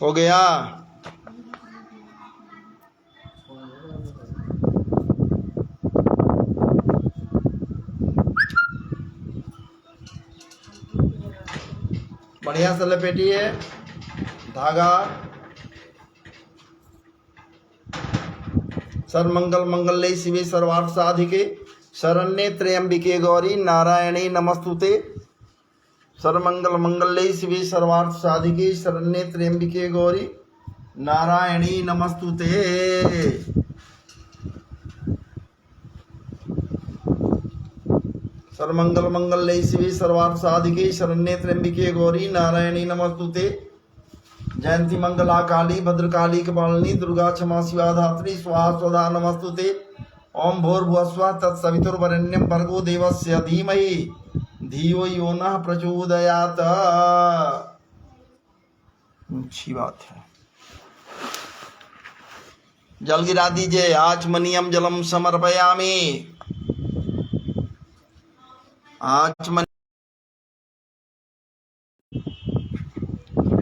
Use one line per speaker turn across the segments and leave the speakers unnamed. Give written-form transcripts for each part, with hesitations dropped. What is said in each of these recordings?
हो गया। बढ़िया से लपेटिए धागा। सर्वमंगल मंगल्ये शिवे सर्वार्थ साधिके शरण्ये त्र्यंबिके गौरी नारायणी नमस्तुते। सर्वमंगल मंगल्ये शिवे सर्वार्थ साधिके शरण्ये त्र्यंबिके गौरी नारायणी नमस्तुते। सर्वमंगल मंगल्ये शिवे सर्वार्थ साधिके शरण्ये त्र्यंबिके गौरी नारायणी नमस्तुते। जयंती मंगला काली भद्रकाली कपालिनी दुर्गा क्षमा शिवा धात्री स्वाहा स्वधा नमस्तुते। ओम भूर्भुवस्सुवः तत्सवितुर्वरेण्यं भर्गो देवस्य धीमहि धियो यो नः प्रचोदयात्। अच्छी बात है। जल गिरा दीजिए। आचमनीयम जलम समर्पयामि। आचमन।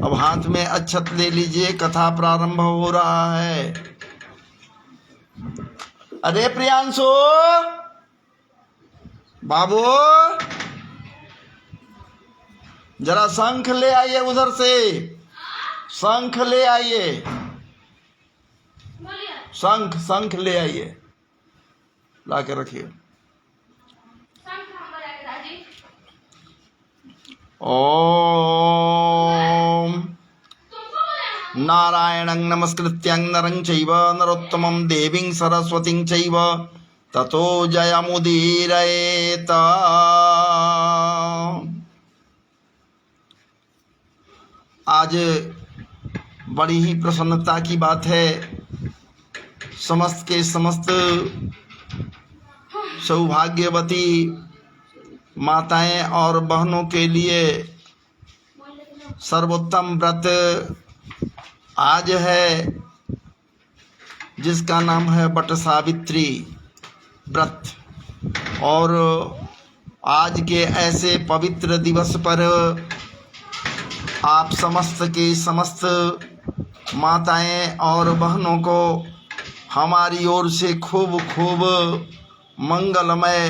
अब हाथ में अक्षत ले लीजिए। कथा प्रारंभ हो रहा है। अरे प्रियांशु बाबू जरा शंख ले आइए। उधर से शंख ले आइए। शंख शंख ले आइए। ला के रखिए। ओम नारायणं नमस्कृत्यं नरं चैव नरोत्तमं देवीं सरस्वतीं चैव ततो जयमुदीरयेत्। आज बड़ी ही प्रसन्नता की बात है। समस्त के समस्त सौभाग्यवती माताएं और बहनों के लिए सर्वोत्तम व्रत आज है, जिसका नाम है बट सावित्री व्रत। और आज के ऐसे पवित्र दिवस पर आप समस्त के समस्त माताएं और बहनों को हमारी ओर से खूब खूब मंगलमय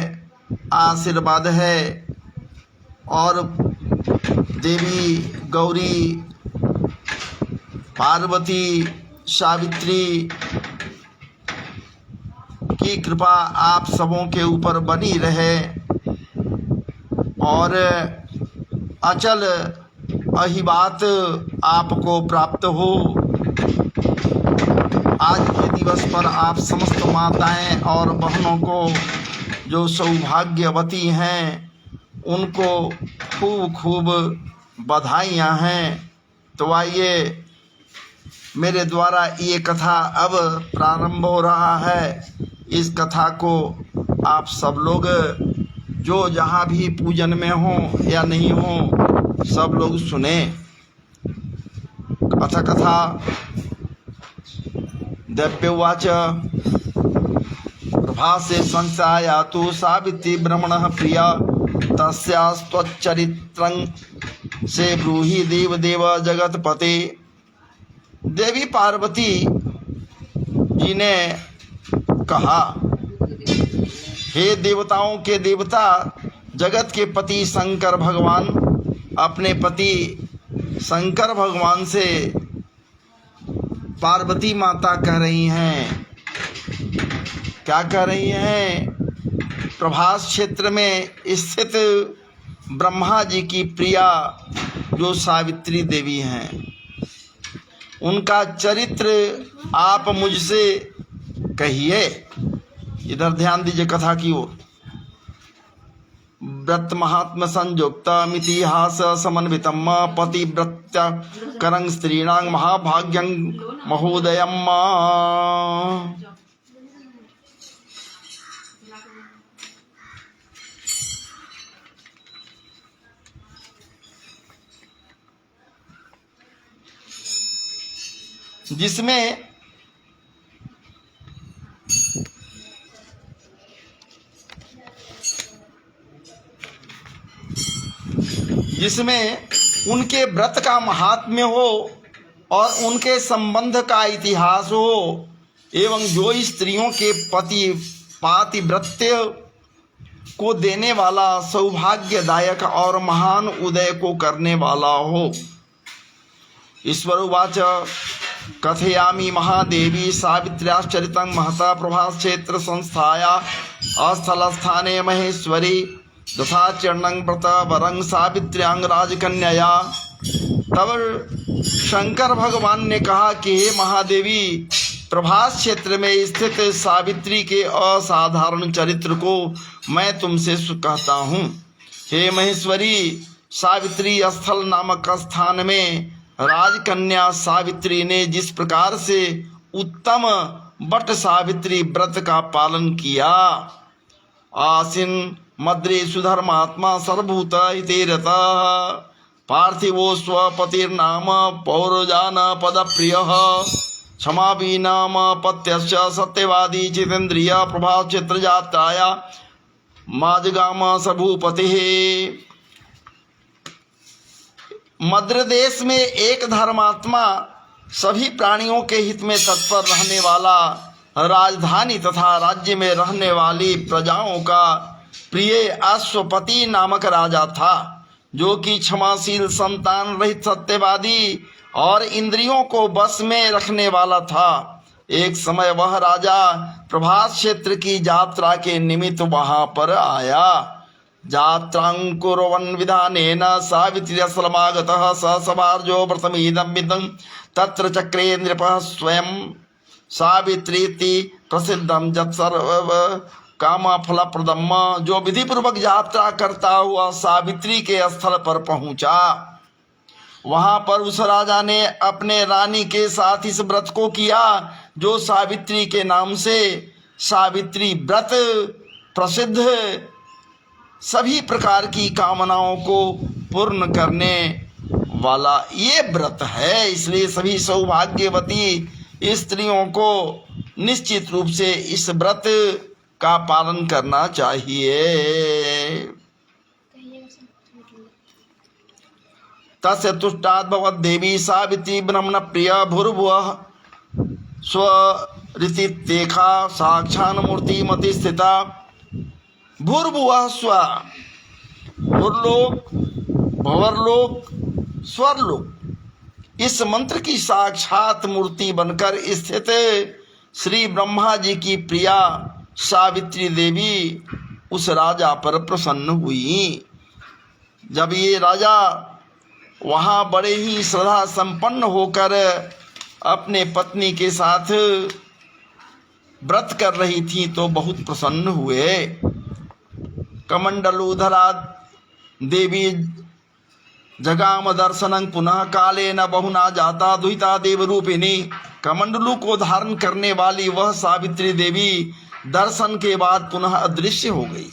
आशीर्वाद है। और देवी गौरी पार्वती सावित्री की कृपा आप सबों के ऊपर बनी रहे और अचल अहिबात आपको प्राप्त हो। आज के दिवस पर आप समस्त माताएं और बहनों को जो सौभाग्यवती हैं उनको खूब खूब बधाइयाँ हैं। तो आइए, मेरे द्वारा ये कथा अब प्रारंभ हो रहा है। इस कथा को आप सब लोग जो जहाँ भी पूजन में हों या नहीं हों, सब लोग सुने। अथ कथा दैव्यवाच प्रभासे संस्यायातु सावित्री ब्रह्मणः प्रिया तस्यास्त्वच्चरित्रं से ब्रूहि देवदेव जगतपते। देवी पार्वती जी ने कहा, हे देवताओं के देवता जगत के पति शंकर भगवान अपने पति शंकर भगवान से पार्वती माता कह रही हैं। क्या कह रही हैं? प्रभास क्षेत्र में स्थित ब्रह्मा जी की प्रिया जो सावित्री देवी हैं, उनका चरित्र आप मुझसे कहिए। इधर ध्यान दीजिए कथा की ओर। व्रत महात्म संयुक्तम इतिहास समन्वितम पतिव्रत्य करं स्त्रीणां महाभाग्यं महोदयम्। जिसमें उनके व्रत का महात्म्य हो और उनके संबंध का इतिहास हो एवं जो स्त्रियों के पति पातिव्रत्य को देने वाला, सौभाग्यदायक और महान उदय को करने वाला हो। ईश्वर उवाच कथयामि महादेवी सावित्र्याश्चरितं महता प्रभास क्षेत्र संस्थाया अस्थलस्थाने महेश्वरी तथा चरणं व्रत वरं सावित्र्यांग राजकन्या। तब शंकर भगवान ने कहा कि हे महादेवी, प्रभास क्षेत्र में स्थित सावित्री के असाधारण चरित्र को मैं तुमसे कहता हूँ। हे महेश्वरी, सावित्री स्थल नामक स्थान में राजकन्या सावित्री ने जिस प्रकार से उत्तम बट सावित्री व्रत का पालन किया, आसिन मद्रे सुधर्मात्मा सर्वभूत हितेरतः पार्थिवो स्वपतिर्नाम पौरजान पदप्रियः क्षमावीनाम पत्यश्च सत्यवादी चितेन्द्रिय प्रभास क्षेत्र यात्राया माजगाम सभूपतिः। मद्र देश में एक धर्मात्मा सभी प्राणियों के हित में तत्पर रहने वाला, राजधानी तथा राज्य में रहने वाली प्रजाओं का प्रिय अश्वपति नामक राजा था, जो कि क्षमाशील, संतान रहित, सत्यवादी और इंद्रियों को बस में रखने वाला था। एक समय वह राजा प्रभास क्षेत्र की यात्रा के निमित्त वहां पर आया। जात्रांकुर्वन् विधानेन सावित्र्यस्थलमागतः स सभार्यो व्रतमिदं विदं तत्र चक्रे नृपः स्वयं सावित्रीति प्रसिद्धं जत्सर्व कामफलप्रदम्। जो विधि पूर्वक यात्रा करता हुआ सावित्री के स्थल पर पहुंचा, वहां पर उस राजा ने अपने रानी के साथ इस व्रत को किया, जो सावित्री के नाम से सावित्री व्रत प्रसिद्ध सभी प्रकार की कामनाओं को पूर्ण करने वाला ये व्रत है। इसलिए सभी सौभाग्यवती स्त्रियों को निश्चित रूप से इस व्रत का पालन करना चाहिए। तस्य तुष्टात् भवद्देवी सावित्री ब्रह्मण प्रिय भूर्भुवः स्वरितितेखा साक्षान् मूर्तिमति स्थिता। भूर्भुवः स्व, भूर्लोक, भंवरलोक, स्वरलोक, इस मंत्र की साक्षात मूर्ति बनकर स्थित श्री ब्रह्मा जी की प्रिया सावित्री देवी उस राजा पर प्रसन्न हुई। जब ये राजा वहाँ बड़े ही श्रद्धा संपन्न होकर अपने पत्नी के साथ व्रत कर रही थी तो बहुत प्रसन्न हुए। कमंडलूधरा देवी जगाम दर्शनं पुनः काले न बहुना जाता दुहिता देव रूपिणी। कमंडलू को धारण करने वाली वह सावित्री देवी दर्शन के बाद पुनः अदृश्य हो गई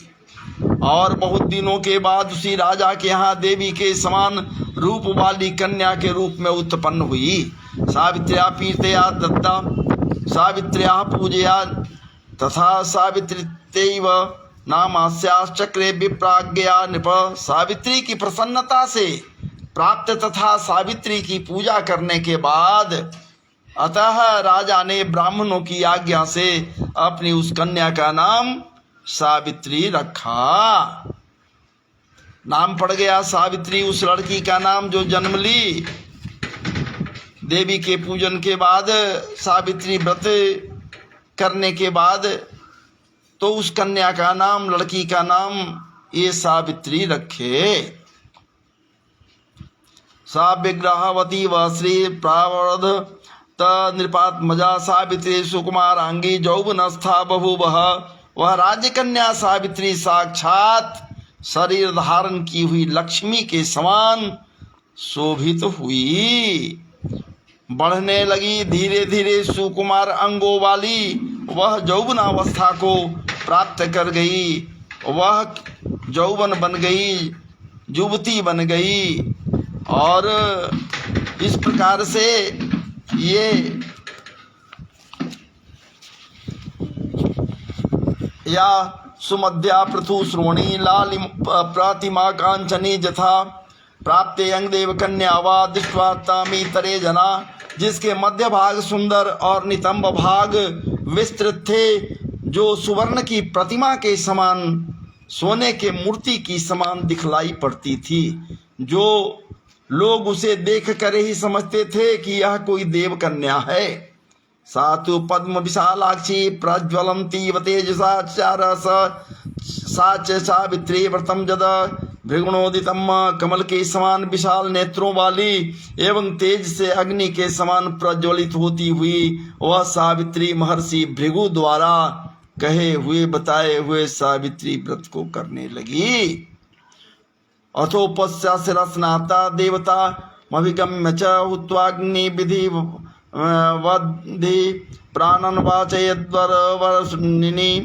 और बहुत दिनों के बाद उसी राजा के यहाँ देवी के समान रूप वाली कन्या के रूप में उत्पन्न हुई। सावित्र्या पीतया दत्ता सावित्र्या पूजया तथा सावित्रीत्यैव नामास्याश्चक्रे विप्राज्ञया नृप। सावित्री की प्रसन्नता से प्राप्त तथा सावित्री की पूजा करने के बाद अतः राजा ने ब्राह्मणों की आज्ञा से अपनी उस कन्या का नाम सावित्री रखा। नाम पड़ गया सावित्री उस लड़की का नाम जो जन्म ली। देवी के पूजन के बाद, सावित्री व्रत करने के बाद तो उस कन्या का नाम, लड़की का नाम ये सावित्री रखे। सा विग्रहवती व श्री प्रावर्ध नृपात्मजा सावित्री सुकुमारांगी जौवनस्था बभूवः। वह राज्य कन्या सावित्री साक्षात शरीर धारण की हुई लक्ष्मी के समान शोभित हुई। बढ़ने लगी धीरे धीरे सुकुमार अंगों वाली वह यौवनावस्था को प्राप्त कर गई। वह यौवन बन गई, युवती बन गई और इस प्रकार से ये या सुमध्या पृथु श्रोणी लाली प्रतिमा कांचनी जथा प्राप्ते अंग देव कन्या वा दृष्ट्वा तामी तरे जना। जिसके मध्य भाग सुंदर और नितंब भाग विस्तृत थे, जो सुवर्ण की प्रतिमा के समान, सोने के मूर्ति की समान दिखलाई पड़ती थी, जो लोग उसे देख कर ही समझते थे कि यह कोई देव कन्या है। सातु पद्म विशालाक्षी प्रज्वलंती तेजसा चारस साच सावित्री व्रतम जद भृगुणोदितम, कमल के समान विशाल नेत्रों वाली एवं तेज से अग्नि के समान प्रज्वलित होती हुई वह सावित्री महर्षि भृगु द्वारा कहे हुए बताए हुए सावित्री व्रत को करने लगी। अथोपस्या शिरस्नाता देवता मभिगम्य च हुत्वाग्नि विधि वधि प्राणन वाचयद्वरवर्षिणी,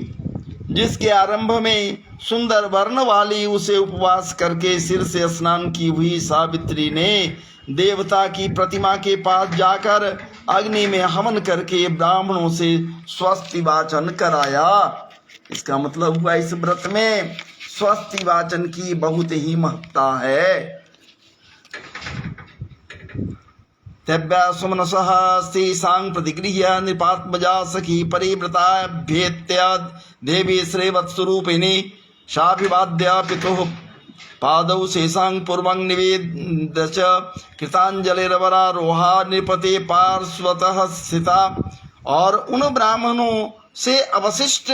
जिसके आरंभ में सुंदर वर्ण वाली उसे उपवास करके सिर से स्नान की हुई सावित्री ने देवता की प्रतिमा के पास जाकर अग्नि में हवन करके ब्राह्मणों से स्वस्ति वाचन कराया। इसका मतलब हुआ इस व्रत में स्वस्ति वाचन की बहुत ही महत्ता है। तब्या सुमनसः स्त्रीसां प्रतिगृह्य नृपात्मजा सखी परिव्रता भेत्य देवी श्रेवत्स्वरूपिणी शाभिवाद्य पितुः पादौ शेषां पूर्वं निवेद्य च कृतांजलिरवरारोहा नृपते पार्श्वतः स्थिता। और उन ब्राह्मणों से अवशिष्ट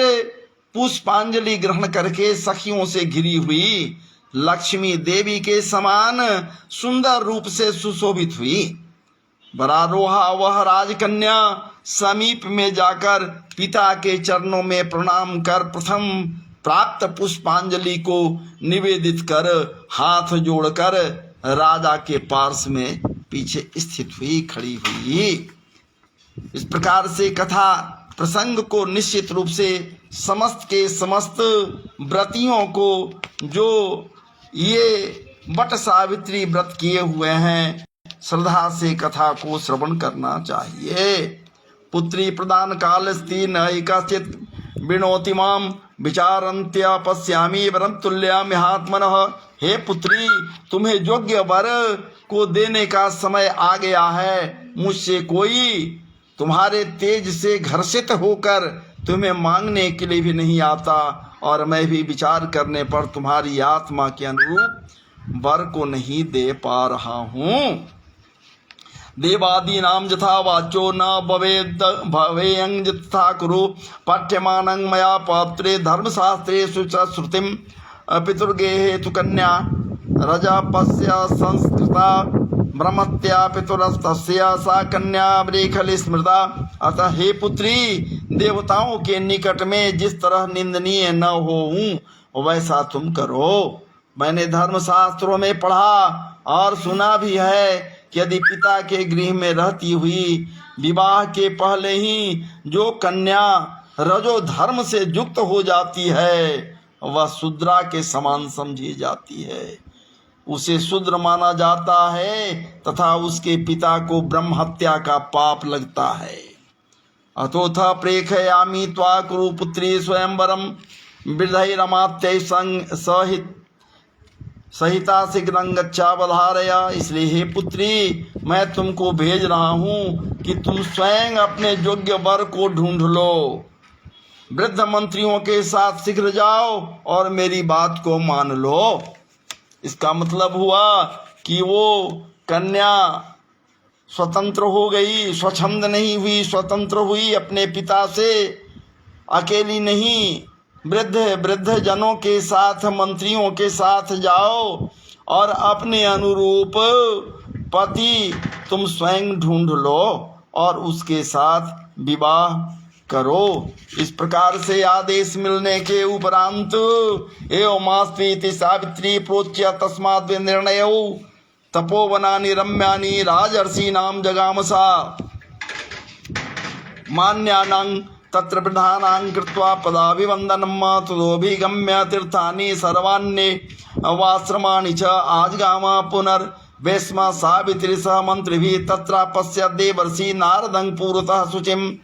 पुष्पांजलि ग्रहण करके सखियों से घिरी हुई लक्ष्मी देवी के समान सुंदर रूप से सुशोभित हुई। वरारोहा वह राजकन्या समीप में जाकर पिता के चरणों में प्रणाम कर प्रथम प्राप्त पुष्पांजलि को निवेदित कर हाथ जोड़कर राजा के पार्श्व में पीछे स्थित हुई, खड़ी हुई। इस प्रकार से कथा प्रसंग को निश्चित रूप से समस्त के समस्त व्रतियों को, जो ये वट सावित्री व्रत किए हुए हैं, श्रद्धा से कथा को श्रवण करना चाहिए। पुत्री प्रदान काल स्त्री नैकश्चित् विनोति माम विचारन्त्या पश्यामि वरं तुल्यामिहात्मनः। हे पुत्री, तुम्हें योग्य वर को देने का समय आ गया है। मुझसे कोई तुम्हारे तेज से घर्षित होकर तुम्हें मांगने के लिए भी नहीं आता, और मैं भी विचार करने पर तुम्हारी आत्मा के अनुरूप वर को नहीं दे पा रहा हूँ। देवादीनां यथा वाचो न भवेयं यथा कुरु पाठ्यमानं मया पत्रे धर्मशास्त्रेषु च श्रुतिं पितुर्गेहे तु कन्या रजापस्य संस्कृता ब्रह्मत्या पितुरस्तस्य सा कन्या वृखल स्मृता। अतः हे पुत्री, देवताओं के निकट में जिस तरह निंदनीय न होऊं वैसा तुम करो। मैंने धर्मशास्त्रों में पढ़ा और सुना भी है कि यदि पिता के गृह में रहती हुई विवाह के पहले ही जो कन्या रजो धर्म से युक्त हो जाती है, वह शूद्रा के समान समझी जाती है, उसे शूद्र माना जाता है तथा उसके पिता को ब्रह्म हत्या का पाप लगता है। अतोथ प्रेखयामि त्वा कुरु पुत्री स्वयंवरम वृद्धैरमात्यै सहित सहिता शीघ्रं गच्छावधारया। इसलिए हे पुत्री, मैं तुमको भेज रहा हूँ कि तुम स्वयं अपने योग्य वर को ढूंढ लो। वृद्ध मंत्रियों के साथ शीघ्र जाओ और मेरी बात को मान लो। इसका मतलब हुआ कि वो कन्या स्वतंत्र हो गई, स्वच्छंद नहीं हुई, स्वतंत्र हुई, अपने पिता से अकेली नहीं, वृद्ध जनों के साथ, मंत्रियों के साथ जाओ और अपने अनुरूप पति तुम स्वयं ढूंढ लो और उसके साथ विवाह करो। इस प्रकार से आदेश मिलने के उपरांत एवमास्त्वीति सावित्री प्रोच्य तस्माद् निर्णयौ तपोवनानि रम्यानि राजर्षीणां जगामसा। मान्यानां तत्र प्रधानां कृत्वा पदाभिवन्दनं ततोऽभिगम्य तीर्थानि सर्वाण्ये वाश्रमाणि च आजगामा पुनर्वेश्मा सावित्री सह मंत्रिभिः तत्रापश्यत् देवर्षि नारदं पुरतः शुचिम्।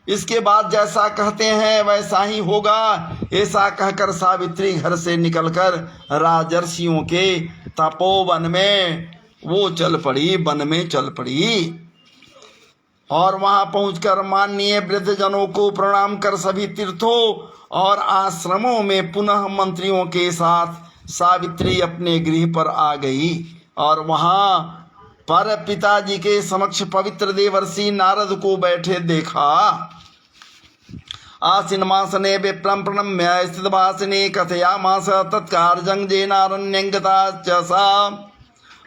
इसके बाद जैसा कहते हैं वैसा ही होगा, ऐसा कहकर सावित्री घर से निकलकर राजर्षियों के तपोवन में वो चल पड़ी, वन में चल पड़ी। और वहां पहुंचकर माननीय वृद्धजनों को प्रणाम कर सभी तीर्थों और आश्रमों में पुनः मंत्रियों के साथ सावित्री अपने गृह पर आ गई और वहां पर पिताजी के समक्ष पवित्र देवर्षि नारद को बैठे देखा। आसीनमासने विप्रम प्रणम्य स्थितवासिने कथयामास तत्कार्यंजेनारण्यंगता च सा।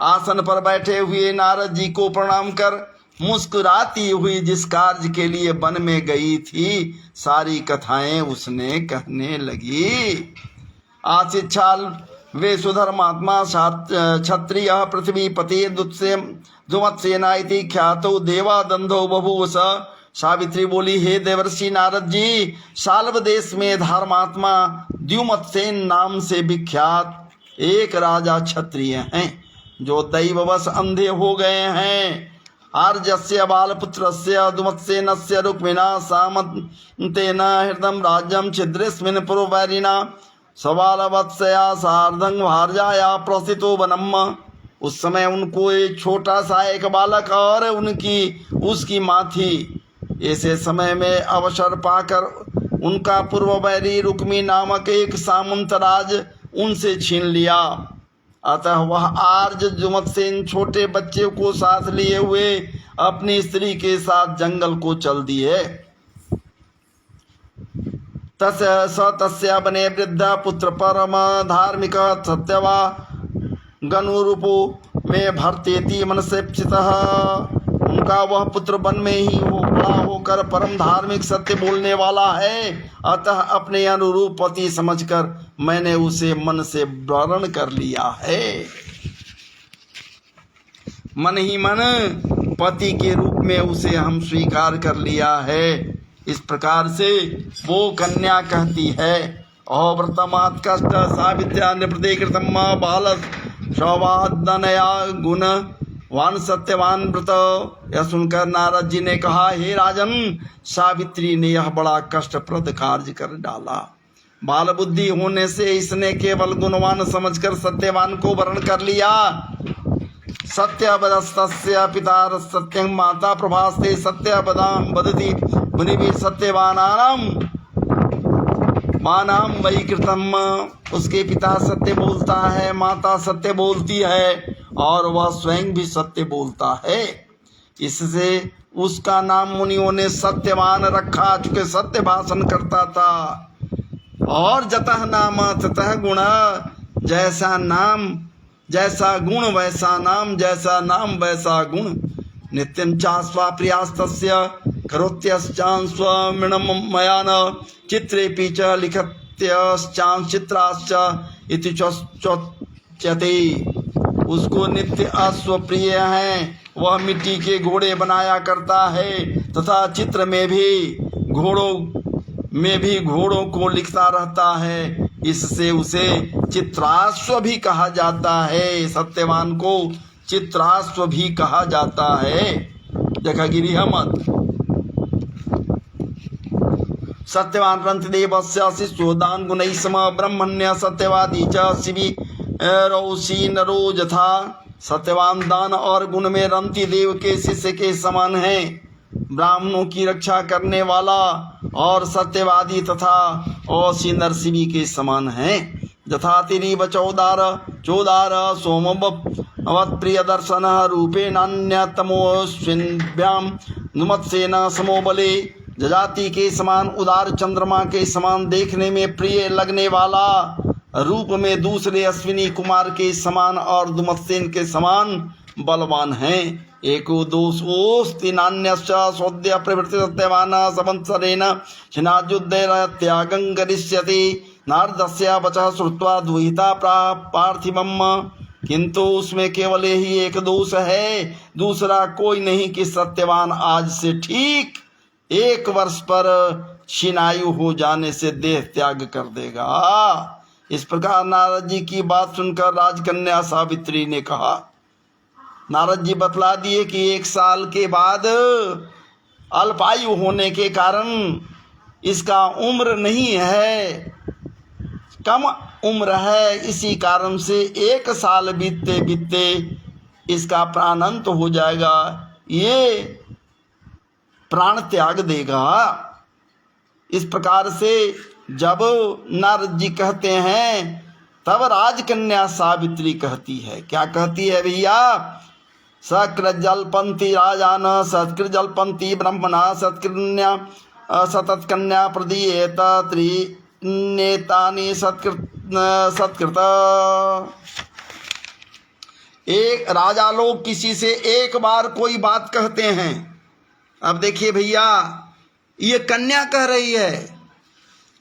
आसन पर बैठे हुए नारद जी को प्रणाम कर मुस्कुराती हुई जिस कार्य के लिए वन में गई थी सारी कथाएं उसने कहने लगी। आशिक्षाल वे सुधर्मात्मा क्षत्रिय पृथ्वीपति दुमत्सेना इति ख्यातो देवा दंधो बभूव स। सावित्री बोली, हे देवर्षि नारद जी, शाल्व देश में धर्मात्मा द्युमत्सेन नाम से विख्यात एक राजा क्षत्रिय हैं जो दैववश अंधे हो गए हैं। आर्यस्य बालपुत्रस्य दुमत्सेनस्य रुक्मिणा सामन्तेन हृदं राज्यं छिद्रेस्मिन् पुरवैरिणा सबालवत्सया सार्धं भार्याया प्रस्थितो वनम्। उस समय उनको एक छोटा सा एक बालक और उसकी माँ थी। ऐसे समय में अवसर पाकर उनका पूर्ववैरी रुक्मी नामक एक सामंतराज उनसे छीन लिया। अतः वह आर्य जुमत्सेन छोटे बच्चे को साथ लिए हुए अपनी स्त्री के साथ जंगल को चल दिए। तस्य बने वृद्ध पुत्र परम धार्मिक सत्यवा गनुरूपो में भरतेति मनसेप्सितः। उनका वह पुत्र वन में ही बड़ा होकर परम धार्मिक सत्य बोलने वाला है, अतः अपने अनुरूप पति समझकर मैंने उसे मन से वरण कर लिया है। मन ही मन पति के रूप में उसे हम स्वीकार कर लिया है। इस प्रकार से वो कन्या कहती है, अव्रतमात् कष्ट सावित्र्या नृपते कृतम बाल सौवादनया गुण वान सत्यवान व्रत। यह सुनकर नारद जी ने कहा, हे राजन, सावित्री ने यह बड़ा कष्टप्रद कार्य कर डाला। बाल बुद्धि होने से इसने केवल गुणवान समझकर सत्यवान को वर्ण कर लिया। सत्यवदस्तस्य पिता सत्यं माता प्रभास्ते सत्यवदां वदति मुनिभिः सत्यवानानां मानाम वही कृतम। उसके पिता सत्य बोलता है, माता सत्य बोलती है और वह स्वयं भी सत्य बोलता है। इससे उसका नाम मुनियों ने सत्यवान रखा, चूंकि सत्य भाषण करता था। और जतः नाम ततः गुण, जैसा नाम जैसा गुण वैसा नाम, जैसा नाम वैसा गुण। नित्यं चास्वा प्रियास्तस्य करोत्यश्चान्स्वमिणं मया न चित्रेऽपि च लिखत्यश्चान् चित्राश्च इति चोच्यते। उसको नित्य अश्वप्रिय है, वह मिट्टी के घोड़े बनाया करता है तथा चित्र में भी घोड़ों को लिखता रहता है। इससे उसे चित्राश्व भी कहा जाता है। सत्यवान को चित्राश्व भी कहा जाता है। देखा गिरी मत। सत्यवान रंतदेवस्य शिष्योदान गुणैः सम ब्रह्मण्य सत्यवादी च शिवी रौसी नरो यथा। सत्यवान दान और गुण में रंती देव के शिष्य के समान है, ब्राह्मणों की रक्षा करने वाला और सत्यवादी तथा औसी नरसिंह के समान है। यथा तिरीव चौदार सोमवत् प्रिय दर्शन रूपे नान्यतमोस्विन्भ्याम नुमत्सेन समो बले। जजाति के समान उदार चंद्रमा के समान देखने में प्रिय लगने वाला, रूप में दूसरे अश्विनी कुमार के समान और दुमत्सेन के समान बलवान है। एको दोषोस्ति नान्यश्च सौद्य प्रवृत्ति सत्यवान संवत्सरेण छिन्नाद्युद्धैर्त्यागं करिष्यति। नारदस्य वचः श्रुत्वा दुहिता पार्थिवम्। किंतु उसमें केवल ही एक दोष है, दूसरा कोई नहीं कि सत्यवान आज से ठीक 1 वर्ष पर क्षीणायु हो जाने से देह त्याग कर देगा। इस प्रकार नारद जी की बात सुनकर राजकन्या सावित्री ने कहा, नारद जी बतला दिए कि 1 साल के बाद अल्पायु होने के कारण इसका उम्र नहीं है, कम उम्र है, इसी कारण से 1 साल बीतते बीतते इसका प्राणांत हो जाएगा। ये प्राण त्याग देगा। इस प्रकार से जब नारद जी कहते हैं तब राजकन्या सावित्री कहती है, क्या कहती है भैया? सकृत जल्पन्ति राजान सत्कृत जल्पन्ति ब्रह्मणा सतत्कन्या प्रदीयेत त्रिनेतानि सत्कृत। एक राजा लोग किसी से एक बार कोई बात कहते हैं। अब देखिए भैया, ये कन्या कह रही है,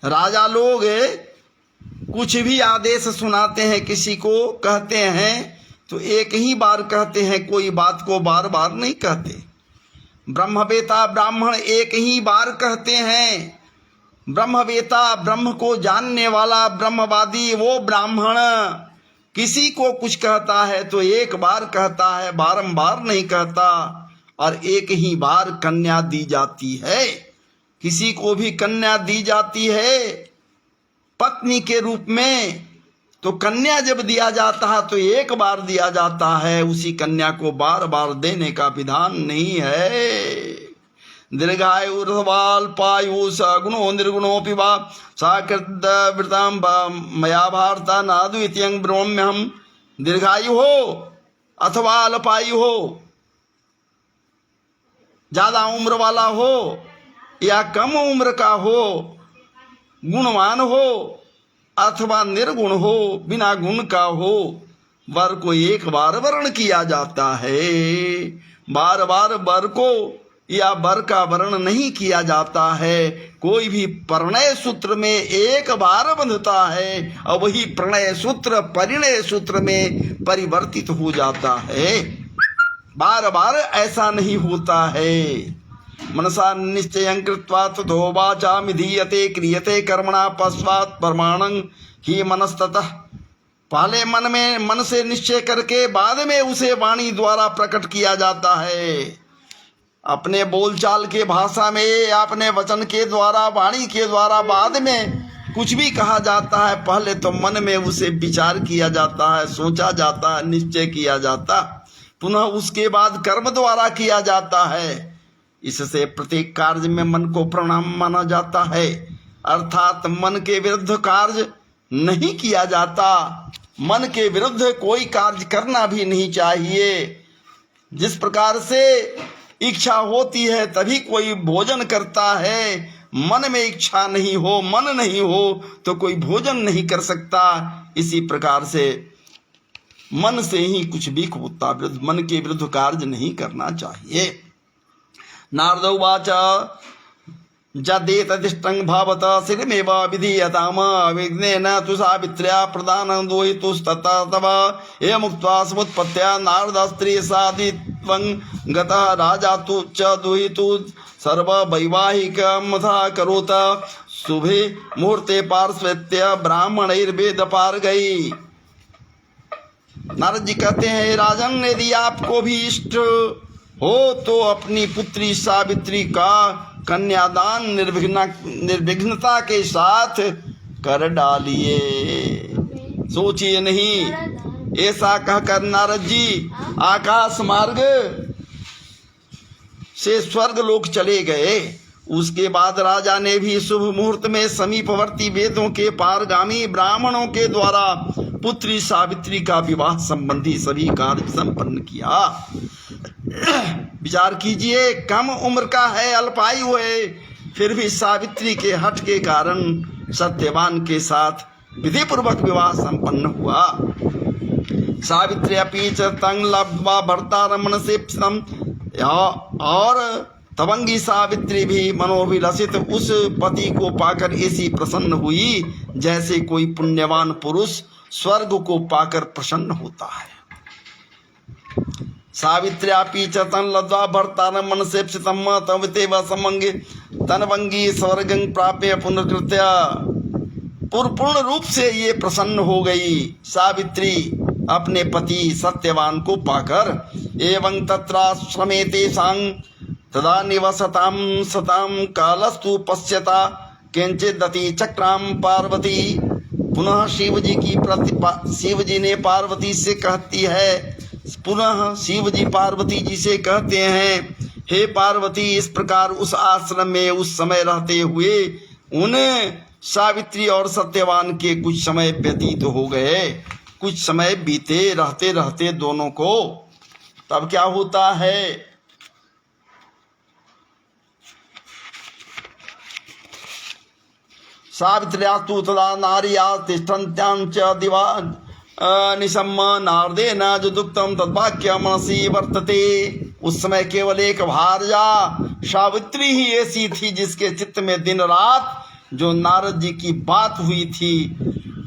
राजा लोग कुछ भी आदेश सुनाते हैं, किसी को कहते हैं तो एक ही बार कहते हैं, कोई बात को बार बार नहीं कहते। ब्रह्मवेता ब्राह्मण एक ही बार कहते हैं। ब्रह्मवेता ब्रह्म को जानने वाला ब्रह्मवादी वो ब्राह्मण किसी को कुछ कहता है तो एक बार कहता है, बारंबार नहीं कहता। और एक ही बार कन्या दी जाती है, किसी को भी कन्या दी जाती है पत्नी के रूप में, तो कन्या जब दिया जाता है तो एक बार दिया जाता है, उसी कन्या को बार बार देने का विधान नहीं है। दीर्घायुर्वाल्पायु सगुणो निर्गुणोऽपि वा साकृतवृतां मया भारत नाद्वितीयं ब्रह्म्यहम्। दीर्घायु हो अथवा अल्पायु हो, ज्यादा उम्र वाला हो या कम उम्र का हो, गुणवान हो अथवा निर्गुण हो, बिना गुण का हो, वर को एक बार वर्ण किया जाता है। बार बार वर को या वर का वर्ण नहीं किया जाता है। कोई भी प्रणय सूत्र में एक बार बंधता है और वही प्रणय सूत्र परिणय सूत्र में परिवर्तित हो जाता है। बार बार ऐसा नहीं होता है। मनसा निश्चयं कृत्वा ततो वाचा विधीयते क्रियते कर्मणा पश्चात् प्रमाणं ही मनस्ततः। पहले मन से निश्चय करके बाद में उसे वाणी द्वारा प्रकट किया जाता है। अपने बोलचाल के भाषा में या अपने वचन के द्वारा, वाणी के द्वारा बाद में कुछ भी कहा जाता है, पहले तो मन में उसे विचार किया जाता है, सोचा जाता है, निश्चय किया जाता, पुनः उसके बाद कर्म द्वारा किया जाता है। इससे प्रत्येक कार्य में मन को प्रणाम माना जाता है, अर्थात मन के विरुद्ध कार्य नहीं किया जाता। मन के विरुद्ध कोई कार्य करना भी नहीं चाहिए। जिस प्रकार से इच्छा होती है तभी कोई भोजन करता है, मन में इच्छा नहीं हो, मन नहीं हो तो कोई भोजन नहीं कर सकता। इसी प्रकार से मन से ही कुछ भी होता, मन के विरुद्ध कार्य नहीं करना चाहिए। नारद उवाच जदेतदिष्टं भावत शिरमेव विधीयताम विघ्नेन तु सावित्र्या प्रदानं दोहितुस्ततः तव। एवमुक्त्वा समुत्पत्त्या नारदस्त्री साधित्वं गतः राजा तु च दोहितु सर्ववैवाहिकमथा करोत। शुभे मुहूर्ते पार्श्वेत्य ब्राह्मणैर्वेद पारगई। नारद जी कहते हैं, राजन यदि आपको भी इष्ट हो तो अपनी पुत्री सावित्री का कन्यादान निर्विघ्नता के साथ कर डालिए, सोचिए नहीं। ऐसा कहकर नारद जी आकाश मार्ग से स्वर्ग लोक चले गए। उसके बाद राजा ने भी शुभ मुहूर्त में समीपवर्ती वेदों के पारगामी ब्राह्मणों के द्वारा पुत्री सावित्री का विवाह संबंधी सभी कार्य संपन्न किया। विचार कीजिए, कम उम्र का है, अल्पायु है, फिर भी सावित्री के हठ के कारण सत्यवान के साथ विधि पूर्वक विवाह संपन्न हुआ। सावित्री अपि च तं लब्ध्वा भर्तारं मनसेप्सितं। और तवंगी सावित्री भी मनोभिलषित उस पति को पाकर ऐसी प्रसन्न हुई जैसे कोई पुण्यवान पुरुष स्वर्ग को पाकर प्रसन्न होता है। सावित्र्यापि च तं लब्ध्वा भर्तारं मनसेप्सितं तवतेव समंगे तनवंगी स्वर्गं प्राप्य पुनर्कृत्य। पूर्ण रूप से ये प्रसन्न हो गई सावित्री अपने पति सत्यवान को पाकर। एवं तत्राश्रमे तेषां तदा निवसतां सतां कालस्तु पश्यता किंचिदति चक्रां पार्वती। पुनः शिव जी ने पार्वती से कहती है, पुनः शिव जी पार्वती जी से कहते हैं हे पार्वती, इस प्रकार उस आश्रम में उस समय रहते हुए उन सावित्री और सत्यवान के कुछ समय व्यतीत हो गए, कुछ समय बीते रहते रहते दोनों को। तब क्या होता है, सावित्र्यास्तु तदा नार्या तिष्ठन्त्यां च दिवा निशम्म नारदेन यदुक्तं तद्वाक्य मनसि वर्तते। उस समय केवल एक भार्या सावित्री ही ऐसी थी जिसके चित्त में दिन रात जो नारद जी की बात हुई थी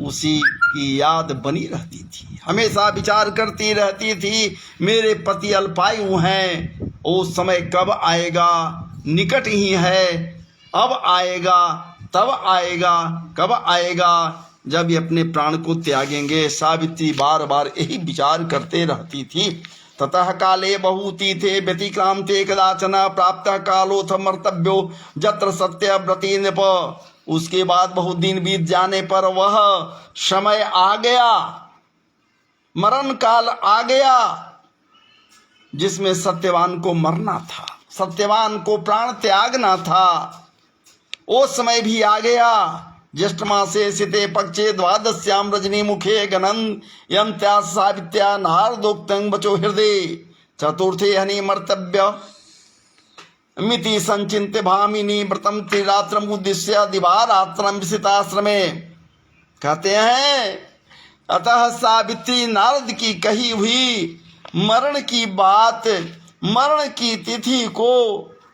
उसी की याद बनी रहती थी, हमेशा विचार करती रहती थी मेरे पति अल्पायु हैं, वो समय कब आएगा, निकट ही है, अब आएगा, तब आएगा, कब आएगा जब ये अपने प्राण को त्यागेंगे। सावित्री बार बार यही विचार करते रहती थी। ततः काले बहुतीथे व्यतिक्रांते कदाचन प्राप्त कालोथ मर्तव्यो जत्र सत्यव्रती नृप। उसके बाद बहुत दिन बीत जाने पर वह समय आ गया, मरण काल आ गया जिसमें सत्यवान को मरना था, सत्यवान को प्राण त्यागना था। वो समय भी आ गया। ज्येष्ठ मासे सिते पक्षे द्वादश्याम रजनी मुखे गणन यंत्या सावित्या नारदोक्तं वचो हृदय चतुर्थे हनि मर्तव्य मिति संचिन्त्य भामिनी व्रतम त्रिरात्रम उद्देश्य दिवारात्रम विसिताश्रमे। कहते हैं अतः सावित्री नारद की कही हुई मरण की बात, मरण की तिथि को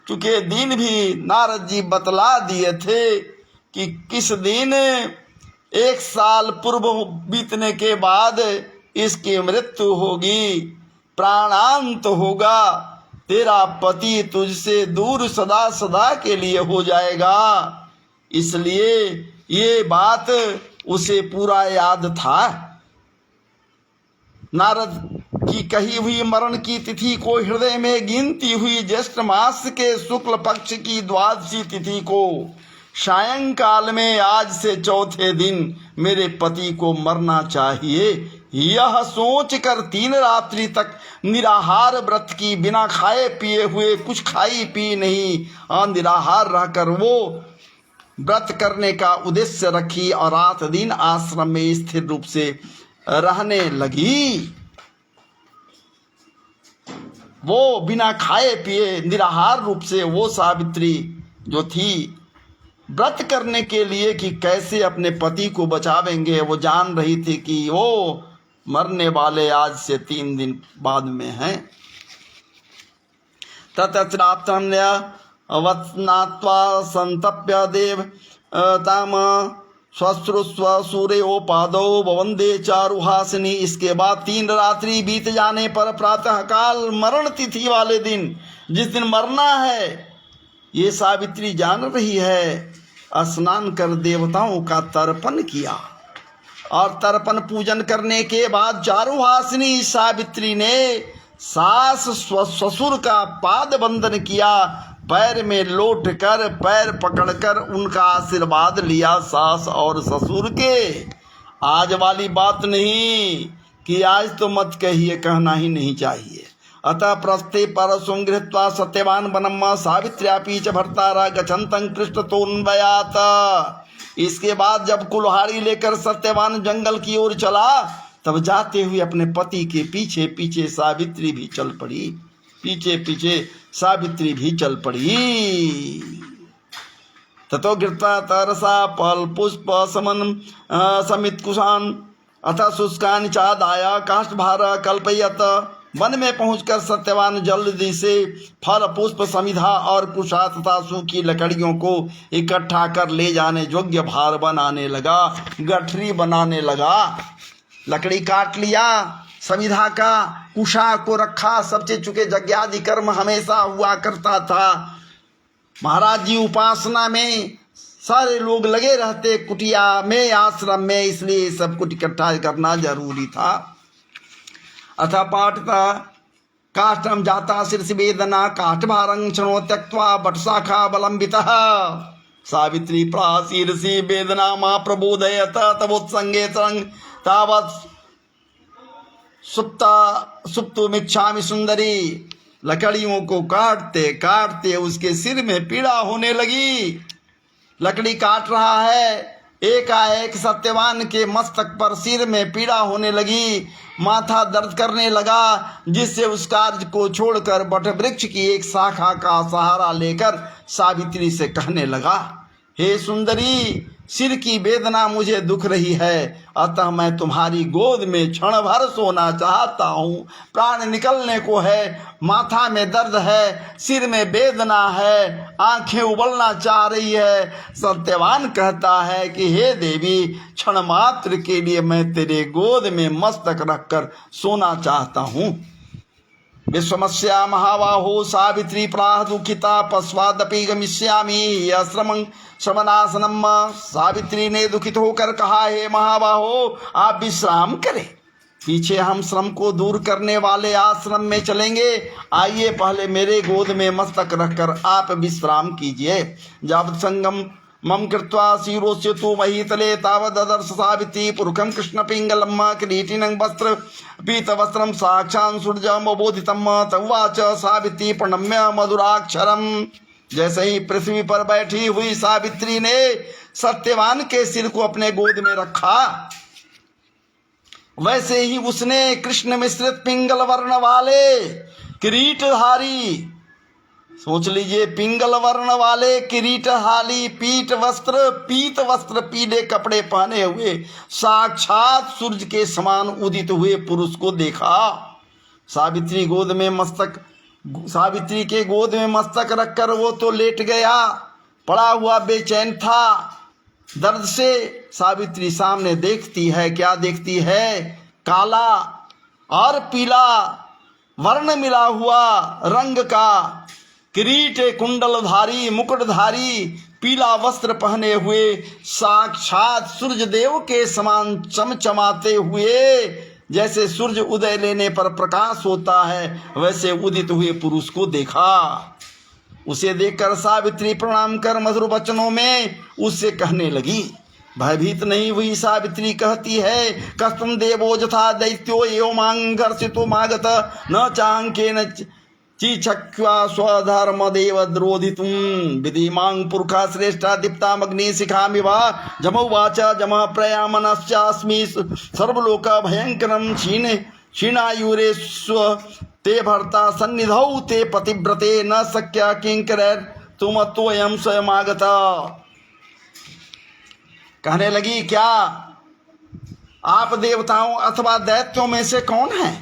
चूंकि दिन भी नारद जी बतला दिए थे कि किस दिन 1 साल पूर्व बीतने के बाद इसकी मृत्यु होगी, प्राणांत होगा, तेरा पति तुझसे दूर सदा सदा के लिए हो जाएगा। इसलिए ये बात उसे पूरा याद था। नारद की कही हुई मरण की तिथि को हृदय में गिनती हुई ज्येष्ठ मास के शुक्ल पक्ष की द्वादशी तिथि को सायंकाल में आज से चौथे दिन मेरे पति को मरना चाहिए, यह सोचकर 3 रात्रि तक निराहार व्रत की, बिना खाए पिए हुए, कुछ खाई पी नहीं, निराहार रहकर वो व्रत करने का उद्देश्य रखी और रात दिन आश्रम में स्थिर रूप से रहने लगी। वो बिना खाए पिए निराहार रूप से वो सावित्री जो थी व्रत करने के लिए कि कैसे अपने पति को बचावेंगे, वो जान रही थी कि वो मरने वाले आज से 3 दिन बाद में हैं। ततच्राप्तन्य वत्नात्वा संतप्य देव ताम श्वश्रुस्व सूर्योपादौ भवंदे चारुहासिनी। इसके बाद 3 रात्रि बीत जाने पर प्रातः काल मरण तिथि वाले दिन, जिस दिन मरना है, ये सावित्री जान रही है, स्नान कर देवताओं का तर्पण किया और तर्पण पूजन करने के बाद चारुहासिनी सावित्री ने सास ससुर का पाद बंदन किया, पैर में लौट कर पैर पकड़कर उनका आशीर्वाद लिया सास और ससुर के। आज वाली बात नहीं कि आज तो मत कहिए, कहना ही नहीं चाहिए। अतः प्रस्थे परसुं गृहीत्वा सत्यवान वनम सावित्र्यापि च भर्तारा गच्छन्तं कृष्णतोऽन्वयात्। इसके बाद जब कुल्हाड़ी लेकर सत्यवान जंगल की ओर चला, तब जाते हुए अपने पति के पीछे पीछे सावित्री भी चल पड़ी, पीछे पीछे सावित्री भी चल पड़ी। ततो गृहीत्वा तरसा फल पुष्प समन समित कुशान अथ शुष्कानि चादाय काष्ठभार कल्पयत। वन में पहुंचकर सत्यवान जल्दी से फल पुष्प समिधा और कुशा तथा सूखी लकड़ियों को इकट्ठा कर ले जाने योग्य भार बनाने लगा, गठरी बनाने लगा। लकड़ी काट लिया, समिधा का, कुशा को रखा, सबसे चूंकि यज्ञादि कर्म हमेशा हुआ करता था। महाराज जी उपासना में सारे लोग लगे रहते, कुटिया में, आश्रम में, इसलिए सब कुछ इकट्ठा करना जरूरी था। अथ पाठता काष्ठम जाता शीर्षि वेदना काष्ठभारं क्षणो त्यक्त्वा वटशाखा बलंबितः। सावित्री प्राशीर्षि वेदना मा प्रबोधयत तवोत्संगे तरंग तावत् सुप्तुमिच्छामि सुंदरी। लकड़ियों को काटते काटते उसके सिर में पीड़ा होने लगी। लकड़ी काट रहा है, एकाएक सत्यवान के मस्तक पर सिर में पीड़ा होने लगी, माथा दर्द करने लगा, जिससे उस कार्य को छोड़कर वटवृक्ष की एक शाखा का सहारा लेकर सावित्री से कहने लगा, हे सुंदरी, सिर की वेदना मुझे दुख रही है, अतः मैं तुम्हारी गोद में क्षण भर सोना चाहता हूँ। प्राण निकलने को है, माथा में दर्द है, सिर में वेदना है, आंखें उबलना चाह रही है। सत्यवान कहता है कि हे देवी, क्षण मात्र के लिए मैं तेरे गोद में मस्तक रखकर सोना चाहता हूँ। विश्वमस्या महाबाहो सावित्री प्राह दुखिता पश्चादपि गमिष्यामि आश्रमं श्रवणासनम। सावित्री ने दुखित होकर कहा, हे महाबाहो, आप विश्राम करें, पीछे हम श्रम को दूर करने वाले आश्रम में चलेंगे। आइए पहले मेरे गोद में मस्तक रखकर आप विश्राम कीजिए। जब संगम मम कृत्वा शिरोस्य तु महीतले तावदर्श सावित्री पुरुखम कृष्ण पिंगलम किरीटिनं वस्त्र पीत वस्त्रम साक्षात् सूर्यम अबोधितम तवाच सावित्री प्रणम्य मधुराक्षरम। जैसे ही पृथ्वी पर बैठी हुई सावित्री ने सत्यवान के सिर को अपने गोद में रखा, वैसे ही उसने कृष्ण मिश्रित पिंगल वर्ण वाले किरीटधारी, सोच लीजिए, पिंगल वर्ण वाले किरीटहाली पीत वस्त्र पीले कपड़े पहने हुए साक्षात सूर्य के समान उदित हुए पुरुष को देखा। सावित्री के गोद में मस्तक रखकर वो तो लेट गया, पड़ा हुआ बेचैन था दर्द से। सावित्री सामने देखती है, क्या देखती है? काला और पीला वर्ण मिला हुआ रंग का किरीट कुंडलधारी मुकुटधारी पीला वस्त्र पहने हुए साक्षात सूर्य देव के समान चमचमाते हुए, जैसे सूर्य उदय लेने पर प्रकाश होता है वैसे उदित हुए पुरुष को देखा। उसे देखकर सावित्री प्रणाम कर मधुर वचनों में उससे कहने लगी। भयभीत नहीं हुई सावित्री कहती है, कस्तम देवो जथा दैत्यो एवं मांगर्षितो मागत न चांके न चीचक्वा स्वधर्म देव द्रोधितुं विधिमां पुरुषा श्रेष्ठा दीप्तामग्नि शिखामिवा जमौवाच जम प्रयामनश्चास्मि सर्वलोक भयंकरं क्षीणायुरेस्व ते भर्ता सन्निधौ ते पतिव्रते न शक्या किंकरैर् तुम तोयं स्वयमागता। कहने लगी, क्या आप देवताओं अथवा दैत्यों में से कौन है?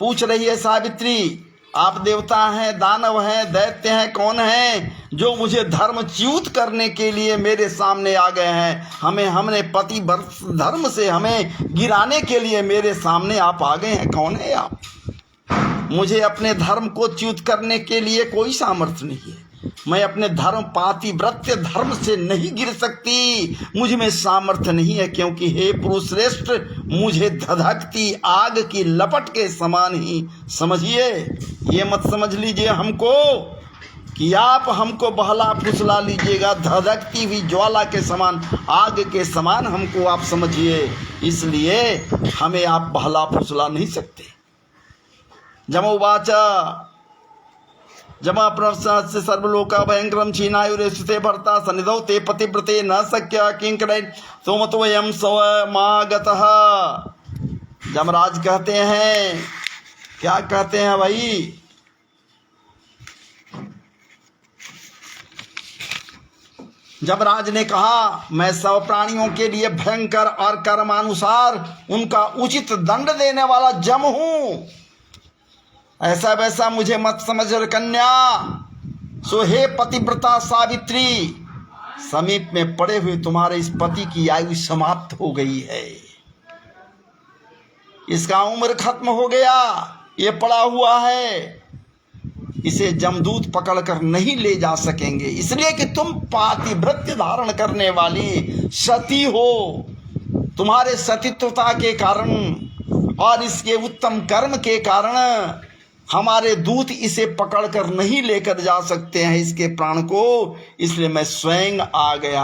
पूछ रही है सावित्री। आप देवता हैं, दानव हैं, दैत्य हैं, कौन हैं जो मुझे धर्मच्युत करने के लिए मेरे सामने आ गए हैं? हमने पति धर्म से हमें गिराने के लिए मेरे सामने आप आ गए हैं? कौन है आप? मुझे अपने धर्म को च्युत करने के लिए कोई सामर्थ्य नहीं है। मैं अपने धर्म पातिव्रत्य धर्म से नहीं गिर सकती, मुझ में सामर्थ्य नहीं है, क्योंकि हे पुरुष श्रेष्ठ, मुझे धधकती आग की लपट के समान ही समझिए। ये मत समझ लीजिए हमको कि आप हमको बहला फुसला लीजिएगा, धधकती हुई ज्वाला के समान, आग के समान हमको आप समझिए, इसलिए हमें आप बहला फुसला नहीं सकते। जमोवाच जमा प्रसाद से सर्वलोका भयंकरम क्षीणायुरेस्ते भर्ता सन्निधौ ते पतिव्रते न शक्या किंकरै सोमत्वयं स्वयमागतः। जमराज कहते हैं, क्या कहते हैं भाई? जमराज ने कहा, मैं सब प्राणियों के लिए भयंकर और कर्मानुसार उनका उचित दंड देने वाला जम हूं। ऐसा वैसा मुझे मत समझ कन्या। सो हे पतिव्रता सावित्री, समीप में पड़े हुए तुम्हारे इस पति की आयु समाप्त हो गई है, इसका उम्र खत्म हो गया, ये पड़ा हुआ है, इसे जमदूत पकड़कर नहीं ले जा सकेंगे, इसलिए कि तुम पातिव्रत्य धारण करने वाली सती हो। तुम्हारे सतीत्वता के कारण और इसके उत्तम कर्म के कारण हमारे दूत इसे पकड़कर नहीं लेकर जा सकते हैं, इसके प्राण को, इसलिए मैं स्वयं आ गया।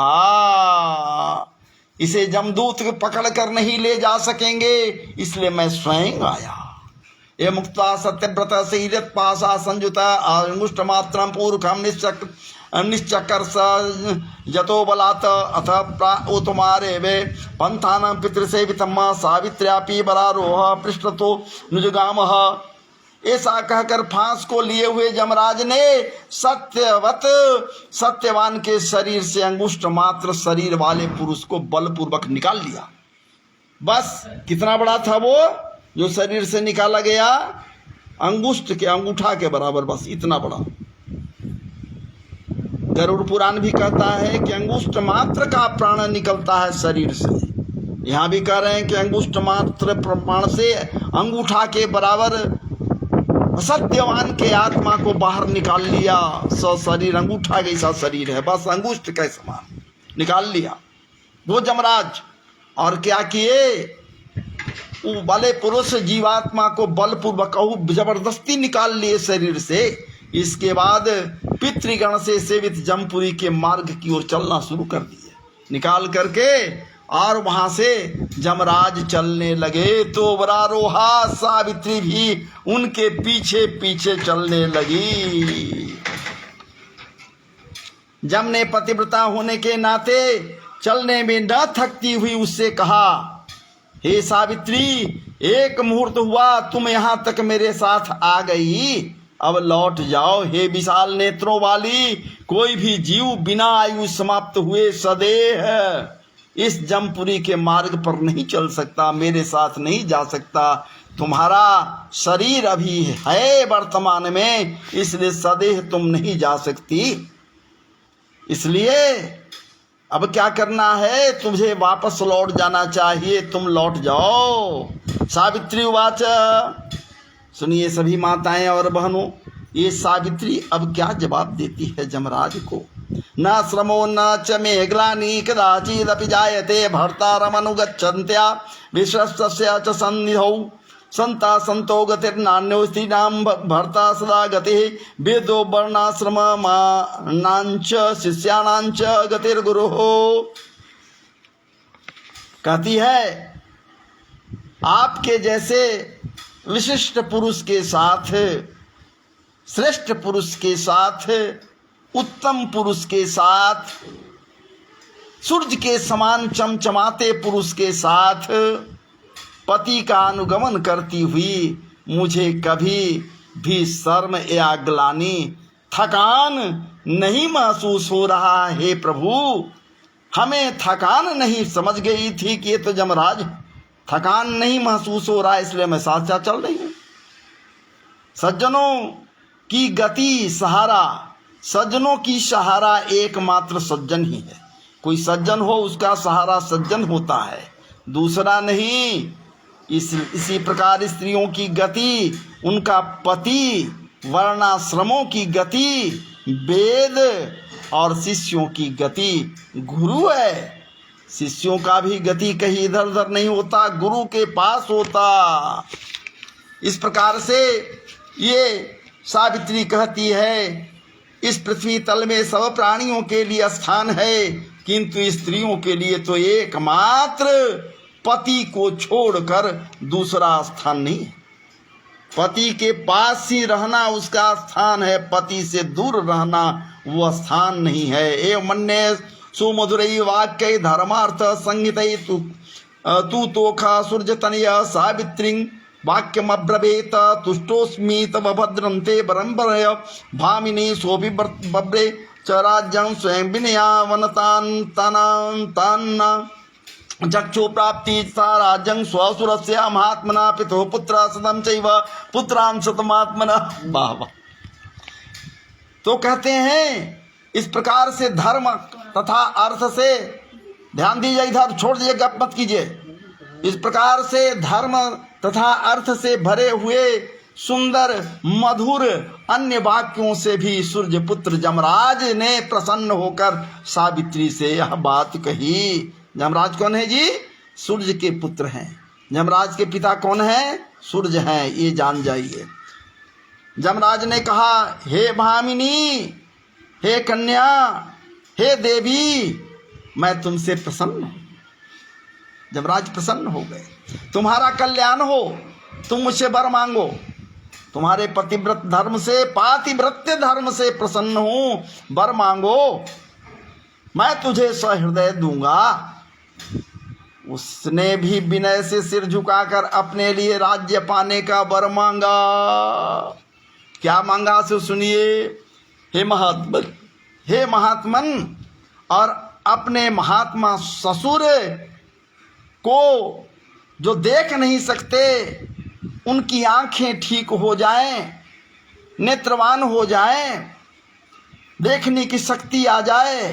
इसे जमदूत पकड़कर नहीं ले जा सकेंगे, इसलिए मैं स्वयं आया। ये मुक्ता सत्यव्रत शरीरत पाशा संयुता अंगुष्ठ मात्रम पूर्वकम निश्चकर्ष जतो बलात् अथ प्राउतमारे वे पंथानां पितृसेवितम् सावित्र्यापि बलारोह पृष्ठतो नुजगामः। ऐसा कहकर फांस को लिए हुए जमराज ने सत्यवान के शरीर से अंगुष्ठ मात्र शरीर वाले पुरुष को बलपूर्वक निकाल लिया। बस कितना बड़ा था वो जो शरीर से निकाला गया? अंगुष्ठ के अंगूठा के बराबर, बस इतना बड़ा। गरुड़ पुराण भी कहता है कि अंगुष्ठ मात्र का प्राण निकलता है शरीर से। यहाँ भी कह रहे हैं कि अंगुष्ठ मात्र प्राण से अंगूठा के बराबर सत्यवान के आत्मा को बाहर निकाल लिया। शरीर अंगूठा जैसा शरीर है, बस अंगुष्ठ के समान निकाल लिया वो जमराज। और क्या किए? वो वाले पुरुष जीवात्मा को बलपूर्वक जबरदस्ती निकाल लिए शरीर से। इसके बाद पितृगण से सेवित जमपुरी के मार्ग की ओर चलना शुरू कर दिए निकाल करके, और वहां से जमराज चलने लगे तो वरारोहा सावित्री भी उनके पीछे पीछे चलने लगी। जम ने पतिव्रता होने के नाते चलने में न थकती हुई उससे कहा, हे सावित्री, एक मुहूर्त हुआ तुम यहाँ तक मेरे साथ आ गई, अब लौट जाओ। हे विशाल नेत्रों वाली, कोई भी जीव बिना आयु समाप्त हुए सदेह इस जमपुरी के मार्ग पर नहीं चल सकता, मेरे साथ नहीं जा सकता। तुम्हारा शरीर अभी है वर्तमान में, इसलिए सदेह तुम नहीं जा सकती। इसलिए अब क्या करना है? तुझे वापस लौट जाना चाहिए, तुम लौट जाओ। सावित्री उवाच, सुनिए सभी माताएं और बहनों, ये सावित्री अब क्या जवाब देती है जमराज को। न श्रमो न च मे ग्लानि कदाचिदपि जायते भर्तारमनुगच्छन्त्या विश्वस्य च सन्निधौ संता संतो गतिर्नान्यो स्त्रीणां भर्ता सदा गतिः वेदो वर्णाश्रममानांच शिष्याणांच गतिर्गुरुः। कहती है, आपके जैसे विशिष्ट पुरुष के साथ, श्रेष्ठ पुरुष के साथ, उत्तम पुरुष के साथ, सूर्य के समान चमचमाते पुरुष के साथ पति का अनुगमन करती हुई मुझे कभी भी शर्म या ग्लानि, थकान नहीं महसूस हो रहा है। हे प्रभु, हमें थकान नहीं, समझ गई थी कि ये तो जमराज, थकान नहीं महसूस हो रहा है, इसलिए मैं साथ साथ चल रही हूँ। सज्जनों की गति सहारा, सज्जनों की सहारा एकमात्र सज्जन ही है। कोई सज्जन हो उसका सहारा सज्जन होता है, दूसरा नहीं। इसी प्रकार स्त्रियों की गति उनका पति, वर्णाश्रमों की गति वेद, और शिष्यों की गति गुरु है। शिष्यों का भी गति कहीं इधर उधर नहीं होता, गुरु के पास होता। इस प्रकार से ये सावित्री कहती है, इस पृथ्वी तल में सब प्राणियों के लिए स्थान है, किंतु स्त्रियों के लिए तो एकमात्र पति को छोड़कर दूसरा स्थान नहीं है। पति के पास ही रहना उसका स्थान है, पति से दूर रहना वो स्थान नहीं है। एवं मन्ये सुमधुरै वाक्यै धर्मार्थ संहितै तू तोखा सूर्यतनय सावित्री वाक्यमब्रवीत तुष्टोस्मि तव भद्रं ते परम्परय भामिनी सोऽभिबभ्रे च राज्यं स्वयं विनया वनतान् तान्ना चक्षु प्राप्ति सा राज्यं स्वसुरस्य महात्मना पितुः पुत्र सदं चैव पुत्रान् शतमात्मना। वाह। तो कहते हैं इस प्रकार से धर्म तथा अर्थ से, ध्यान दीजिए इधर, छोड़ दीजिए, गप मत कीजिए। इस प्रकार से धर्म तथा अर्थ से भरे हुए सुंदर मधुर अन्य वाक्यों से भी सूर्यपुत्र जमराज ने प्रसन्न होकर सावित्री से यह बात कही। जमराज कौन है जी? सूर्य के पुत्र हैं। जमराज के पिता कौन है? सूर्य हैं, ये जान जाइए। जमराज ने कहा, हे भामिनी, हे कन्या, हे देवी, मैं तुमसे प्रसन्न हूं। जमराज प्रसन्न हो गए। तुम्हारा कल्याण हो, तुम मुझसे वर मांगो। तुम्हारे पतिव्रत धर्म से, पातिव्रत्य धर्म से प्रसन्न हूँ, वर मांगो, मैं तुझे सहृदय दूंगा। उसने भी विनय से सिर झुकाकर अपने लिए राज्य पाने का वर मांगा। क्या मांगा सो सुनिए। हे महात्मन, और अपने महात्मा ससुर को जो देख नहीं सकते, उनकी आंखें ठीक हो जाएं, नेत्रवान हो जाएं, देखने की शक्ति आ जाए,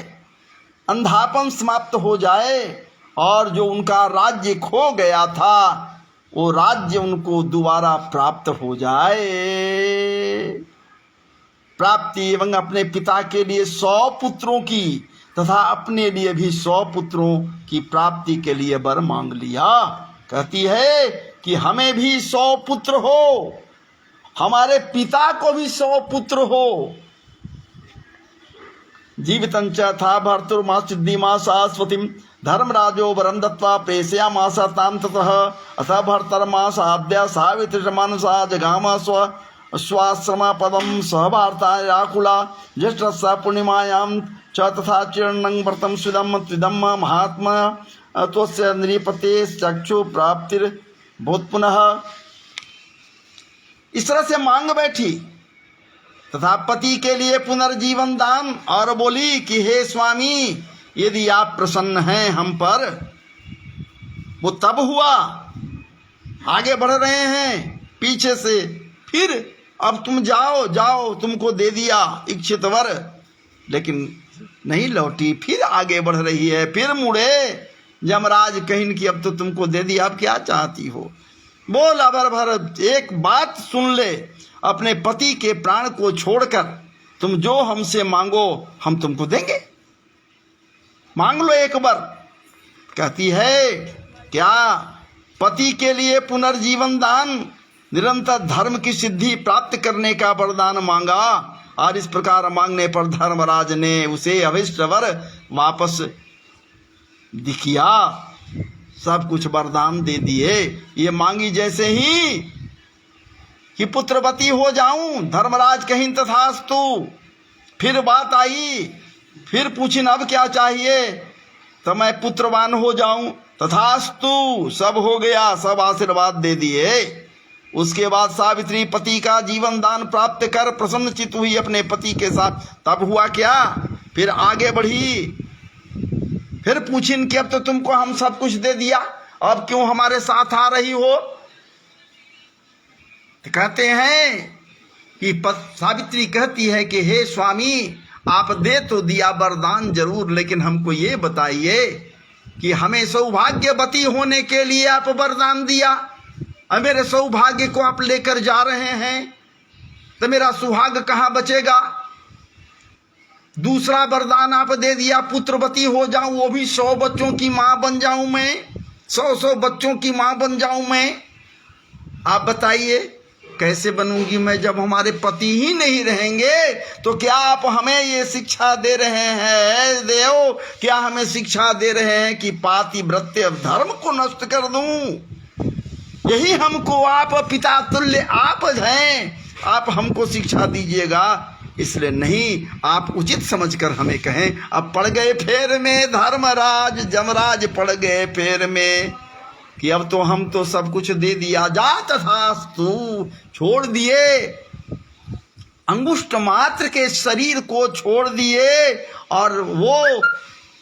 अंधापन समाप्त हो जाए, और जो उनका राज्य खो गया था वो राज्य उनको दोबारा प्राप्त हो जाए। प्राप्ति एवं अपने पिता के लिए 100 पुत्रों की तथा अपने लिए भी 100 पुत्रों की प्राप्ति के लिए वर मांग लिया। कहती है कि हमें भी 100 पुत्र हो, हमारे पिता को भी 100 पुत्र हो। जीवितंच था भर्तुर्मास सिद्धिमास शाश्वतीम धर्मराजो वरम दत्वा प्रेषयामास ताम ततः अथ भर्तर्मास आद्या सावित्रीमानसा जगाम स्वाश्रम पदम सहभारता राकुला ज्येष्ठ पूर्णिमायां च तथा चीर्णं व्रतं स्विदम त्विदम महात्मा त्वस्य नृपते चक्षु प्राप्तिर भूत पुनः। इस तरह से मांग बैठी तथा पति के लिए पुनर्जीवन दान, और बोली कि हे स्वामी, यदि आप प्रसन्न हैं हम पर। वो तब हुआ, आगे बढ़ रहे हैं पीछे से, फिर अब तुम जाओ जाओ, तुमको दे दिया इच्छित वर, लेकिन नहीं लौटी, फिर आगे बढ़ रही है। फिर मुड़े यमराज कहिन कि अब तो तुमको दे दिया, अब क्या चाहती हो। बोल अबर भर, एक बात सुन ले, अपने पति के प्राण को छोड़कर तुम जो हमसे मांगो हम तुमको देंगे, मांग लो एक बार। कहती है क्या, पति के लिए पुनर्जीवन दान, निरंतर धर्म की सिद्धि प्राप्त करने का वरदान मांगा, और इस प्रकार मांगने पर धर्मराज ने उसे अभिष्ट वर वापस दिखिया, सब कुछ वरदान दे दिए। ये मांगी जैसे ही कि पुत्रवती हो जाऊं, धर्मराज कहीं तथास्तु। फिर बात आई, फिर पूछिन अब क्या चाहिए, तो मैं पुत्रवान हो जाऊं, तथास्तु, सब हो गया, सब आशीर्वाद दे दिए। उसके बाद सावित्री पति का जीवन दान प्राप्त कर प्रसन्नचित हुई अपने पति के साथ। तब हुआ क्या, फिर आगे बढ़ी, फिर पूछिन कि अब तो तुमको हम सब कुछ दे दिया, अब क्यों हमारे साथ आ रही हो। तो कहते हैं कि सावित्री कहती है कि हे स्वामी, आप दे तो दिया वरदान जरूर, लेकिन हमको ये बताइए कि हमें सौभाग्यवती होने के लिए आप वरदान दिया, और मेरे सौभाग्य को आप लेकर जा रहे हैं, तो मेरा सुहाग कहाँ बचेगा। दूसरा वरदान आप दे दिया, पुत्रवती हो जाऊं, वो भी 100 बच्चों की माँ बन जाऊं मैं, 100 बच्चों की माँ बन जाऊं मैं। आप बताइए कैसे बनूंगी मैं, जब हमारे पति ही नहीं रहेंगे। तो क्या आप हमें ये शिक्षा दे रहे हैं देव, क्या हमें शिक्षा दे रहे हैं कि पातिव्रत्य धर्म को नष्ट कर दूं। यही हमको आप पिता तुल्य आप हैं, आप हमको शिक्षा दीजिएगा। इसलिए नहीं, आप उचित समझकर हमें कहें। अब पड़ गए फेर में धर्मराज, जमराज पड़ गए फेर में कि अब तो हम तो सब कुछ दे दिया, जा तथास्तु, छोड़ दिए, अंगुष्ठ मात्र के शरीर को छोड़ दिए, और वो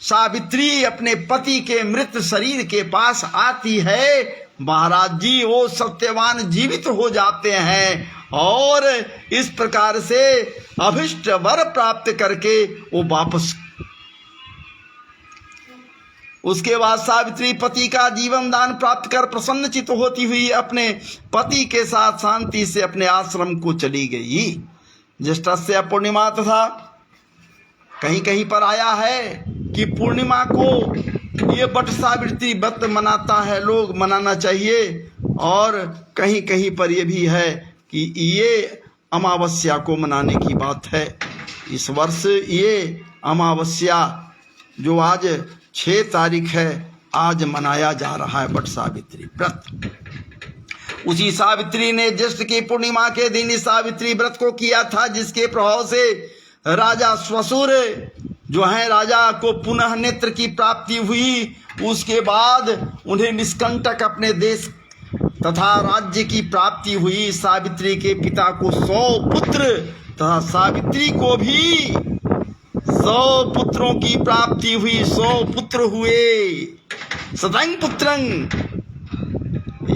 सावित्री अपने पति के मृत शरीर के पास आती है। महाराज जी वो सत्यवान जीवित हो जाते हैं, और इस प्रकार से अभिष्ट वर प्राप्त करके वो वापस। उसके बाद सावित्री पति का जीवन दान प्राप्त कर प्रसन्नचित होती हुई अपने पति के साथ शांति से अपने आश्रम को चली गई। ज्येष्ठस्य पूर्णिमा तथा कहीं कहीं पर आया है कि पूर्णिमा को ये बट सावित्री व्रत मनाता है, लोग मनाना चाहिए। और कहीं कहीं पर ये भी है कि ये अमावस्या को मनाने की बात है। इस वर्ष ये अमावस्या जो आज 6 तारीख है, आज मनाया जा रहा है बट सावित्री व्रत। उसी सावित्री ने ज्येष्ठ की पूर्णिमा के दिन इस सावित्री व्रत को किया था, जिसके प्रभाव से राजा श्वशुर जो है राजा को पुनः नेत्र की प्राप्ति हुई। उसके बाद उन्हें निष्कंटक अपने देश तथा राज्य की प्राप्ति हुई। सावित्री के पिता को 100 पुत्र तथा सावित्री को भी 100 पुत्रों की प्राप्ति हुई। 100 पुत्र हुए। सतंग पुत्रंग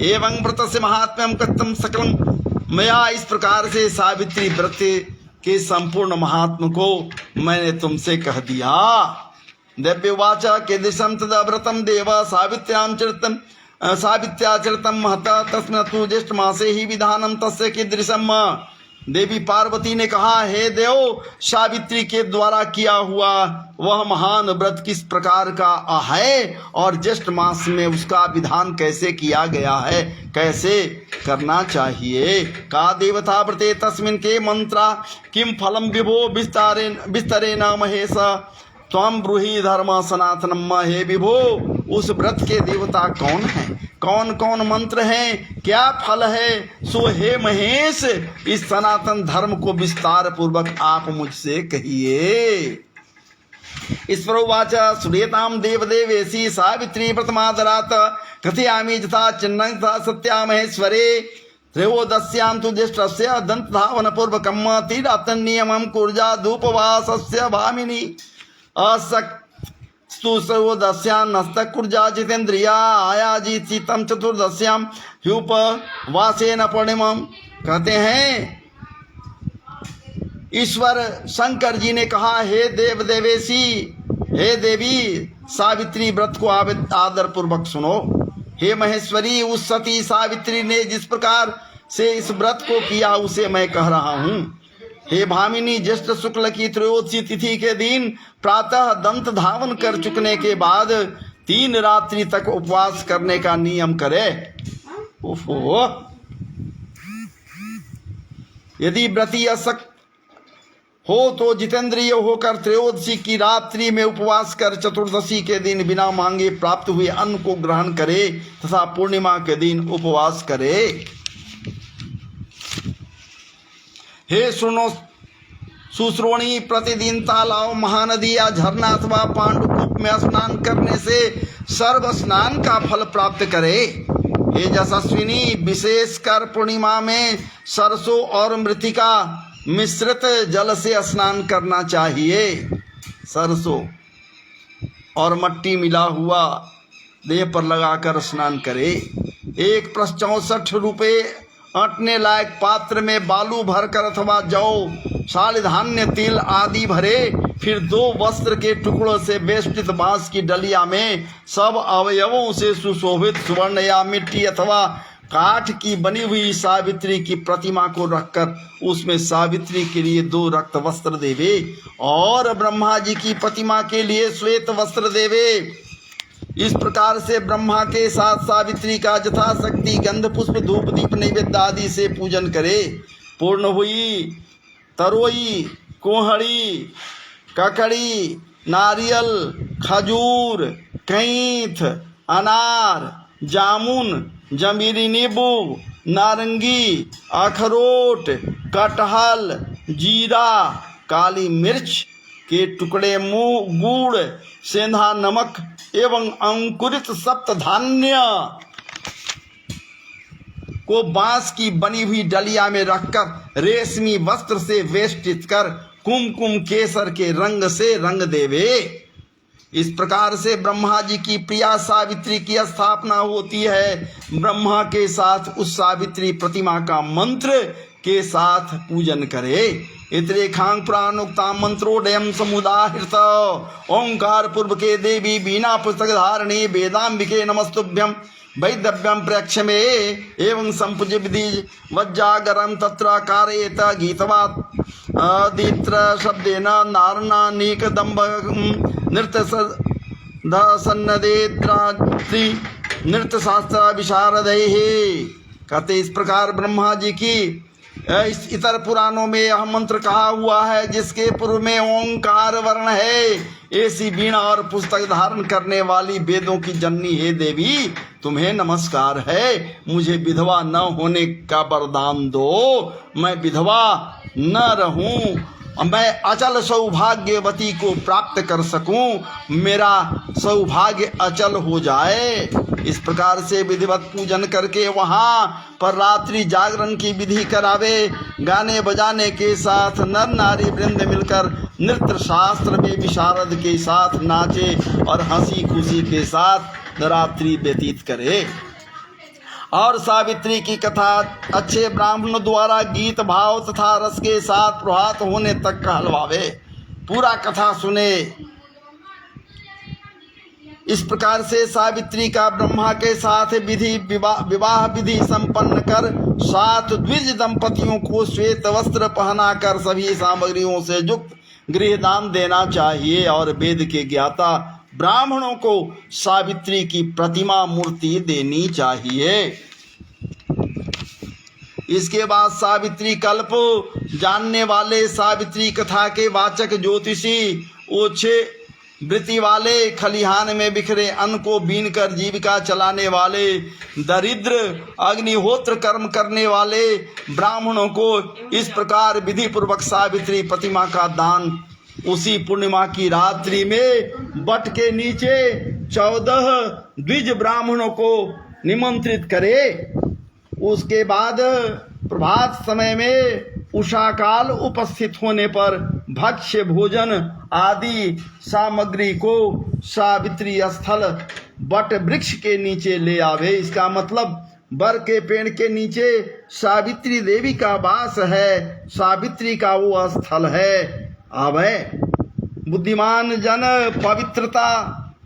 एवं व्रत से महात्म्यम कथम सकलम मया। इस प्रकार से सावित्री व्रत के संपूर्ण महात्म को मैंने तुमसे कह दिया। दिव्यवाच के दिशम तदा व्रतम देव सावित्याचरितम महता तस्मिन् तु ज्येष्ठ मासे ही विधानम तस्य कीदृशम। देवी पार्वती ने कहा, हे देव, सावित्री के द्वारा किया हुआ वह महान व्रत किस प्रकार का है और ज्येष्ठ मास में उसका विधान कैसे किया गया है, कैसे करना चाहिए। का देवता व्रते तस्मिन् के मंत्रा किम फलम विभो विस्तरे न महेश त्वं ब्रूहि धर्म सनातनम। हे विभो, उस व्रत के देवता कौन हैं, कौन कौन मंत्र हैं, क्या फल है, सो हे महेश इस सनातन धर्म को विस्तार पूर्वक आप मुझसे कहिए। ईश्वरोवाच सुरेताम देवदेवेशी सावित्री व्रतमादरात् कथयामि यथा चिन्नं तथा सत्या महेश्वरे त्रयोदश्यां तु ज्येष्ठस्य दन्तधावन पूर्वकम् तीरातन्नियमं कुर्जादुपवासस्य भामिनी असक्तु सर्वोदस्यां नस्तकुर्जा जितेन्द्रिया आयाजितं चतुर्दश्यां ह्युपवासेन पूर्णिमम्। कहते हैं ईश्वर शंकर जी ने कहा, हे देव देवेशी, हे देवी, सावित्री व्रत को आदर पूर्वक सुनो। हे महेश्वरी, उस सती सावित्री ने जिस प्रकार से इस व्रत को किया उसे मैं कह रहा हूँ। हे भामिनी, ज्येष्ठ शुक्ल की त्रयोदशी तिथि के दिन प्रातः दंत धावन कर चुकने के बाद 3 रात्रि तक उपवास करने का नियम करे। ओहो, यदि व्रती असक्त हो तो जितेंद्रिय होकर त्रयोदशी की रात्रि में उपवास कर चतुर्दशी के दिन बिना मांगे प्राप्त हुए अन्न को ग्रहण करे तथा पूर्णिमा के दिन उपवास करे। हे सुनो सुश्रोणी, प्रतिदिन तालाब, महानदी या झरना अथवा पांडुकूप में स्नान करने से सर्व स्नान का फल प्राप्त करे। हे यशस्विनी, विशेषकर पूर्णिमा में सरसों और मृतिका मिश्रित जल से स्नान करना चाहिए। सरसों और मट्टी मिला हुआ देह पर लगाकर स्नान करे। 1/64 रुपये अटने लायक पात्र में बालू भरकर अथवा जौ, साल धान्य, तिल आदि भरे, फिर 2 वस्त्र के टुकड़ों से बेष्टित बांस की डलिया में सब अवयवों से सुशोभित स्वर्ण या मिट्टी अथवा काठ की बनी हुई सावित्री की प्रतिमा को रखकर उसमें सावित्री के लिए 2 रक्त वस्त्र देवे और ब्रह्मा जी की प्रतिमा के लिए श्वेत वस्त्र देवे। इस प्रकार से ब्रह्मा के साथ सावित्री का यथाशक्ति गंध पुष्प धूप दीप नैवेद्य आदि से पूजन करे। पूर्ण हुई तरोई, कोहड़ी, ककड़ी, नारियल, खजूर, कैंथ, अनार, जामुन, जमीरी नींबू, नारंगी, अखरोट, कटहल, जीरा, काली मिर्च के टुकड़े, गुड़, सेंधा नमक एवं अंकुरित सप्त धान्य को बांस की बनी हुई डलिया में रखकर रेशमी वस्त्र से वेष्टित कर कुमकुम केसर के रंग से रंग देवे। इस प्रकार से ब्रह्मा जी की प्रिया सावित्री की स्थापना होती है। ब्रह्मा के साथ उस सावित्री प्रतिमा का मंत्र के साथ पूजन करे। इतरेखांग प्राणोक्ता मंत्रोडयम समुदाहृत ओंकार पूर्व के देवी बीना पुस्तक धारणी वेदांबिके नमस्तुभ्यम वैदव्यम प्रेक्षमे एवं संपूज्य विधि वज्जागरम तत्र कारयेत गीतवात् आदित्र शब्देन नारनानीक दंभ नृत्य सन्नदेद्रात्रि नृत्य शास्त्र विशारदैः। कहते इस प्रकार ब्रह्मा जी की इस इतर पुराणों में यह मंत्र कहा हुआ है जिसके पूर्व में ओंकार वर्ण है। ऐसी वीणा और पुस्तक धारण करने वाली वेदों की जननी हे देवी, तुम्हें नमस्कार है, मुझे विधवा न होने का वरदान दो, मैं विधवा न रहूं, मैं अचल सौभाग्यवती को प्राप्त कर सकूं, मेरा सौभाग्य अचल हो जाए। इस प्रकार से विधिवत पूजन करके वहाँ पर रात्रि जागरण की विधि करावे। गाने बजाने के साथ नर नारी वृंद मिलकर नृत्य शास्त्र में विशारद के साथ नाचे और हंसी खुशी के साथ रात्रि व्यतीत करे। और सावित्री की कथा अच्छे ब्राह्मण द्वारा गीत भाव तथा रस के साथ प्रभात होने तक कहलवावे, पूरा कथा सुने। इस प्रकार से सावित्री का ब्रह्मा के साथ विवाह विधि संपन्न कर 7 द्विज दंपतियों को श्वेत वस्त्र पहनाकर सभी सामग्रियों से युक्त गृहदान देना चाहिए और वेद के ज्ञाता ब्राह्मणों को सावित्री की प्रतिमा मूर्ति देनी चाहिए। इसके बाद सावित्री कल्प जानने वाले, सावित्री कथा के वाचक ज्योतिषी, ओछे वृत्ति वाले, खलिहान में बिखरे अन्न को बीन कर जीविका चलाने वाले, दरिद्र अग्निहोत्र कर्म करने वाले ब्राह्मणों को इस प्रकार विधि पूर्वक सावित्री प्रतिमा का दान उसी पूर्णिमा की रात्रि में बट के नीचे 14 द्विज ब्राह्मणों को निमंत्रित करे। उसके बाद प्रभात समय में उषा काल उपस्थित होने पर भक्ष्य भोजन आदि सामग्री को सावित्री स्थल बट वृक्ष के नीचे ले आवे। इसका मतलब बर के पेड़ के नीचे सावित्री देवी का वास है, सावित्री का वो स्थल है। आवे बुद्धिमान जन पवित्रता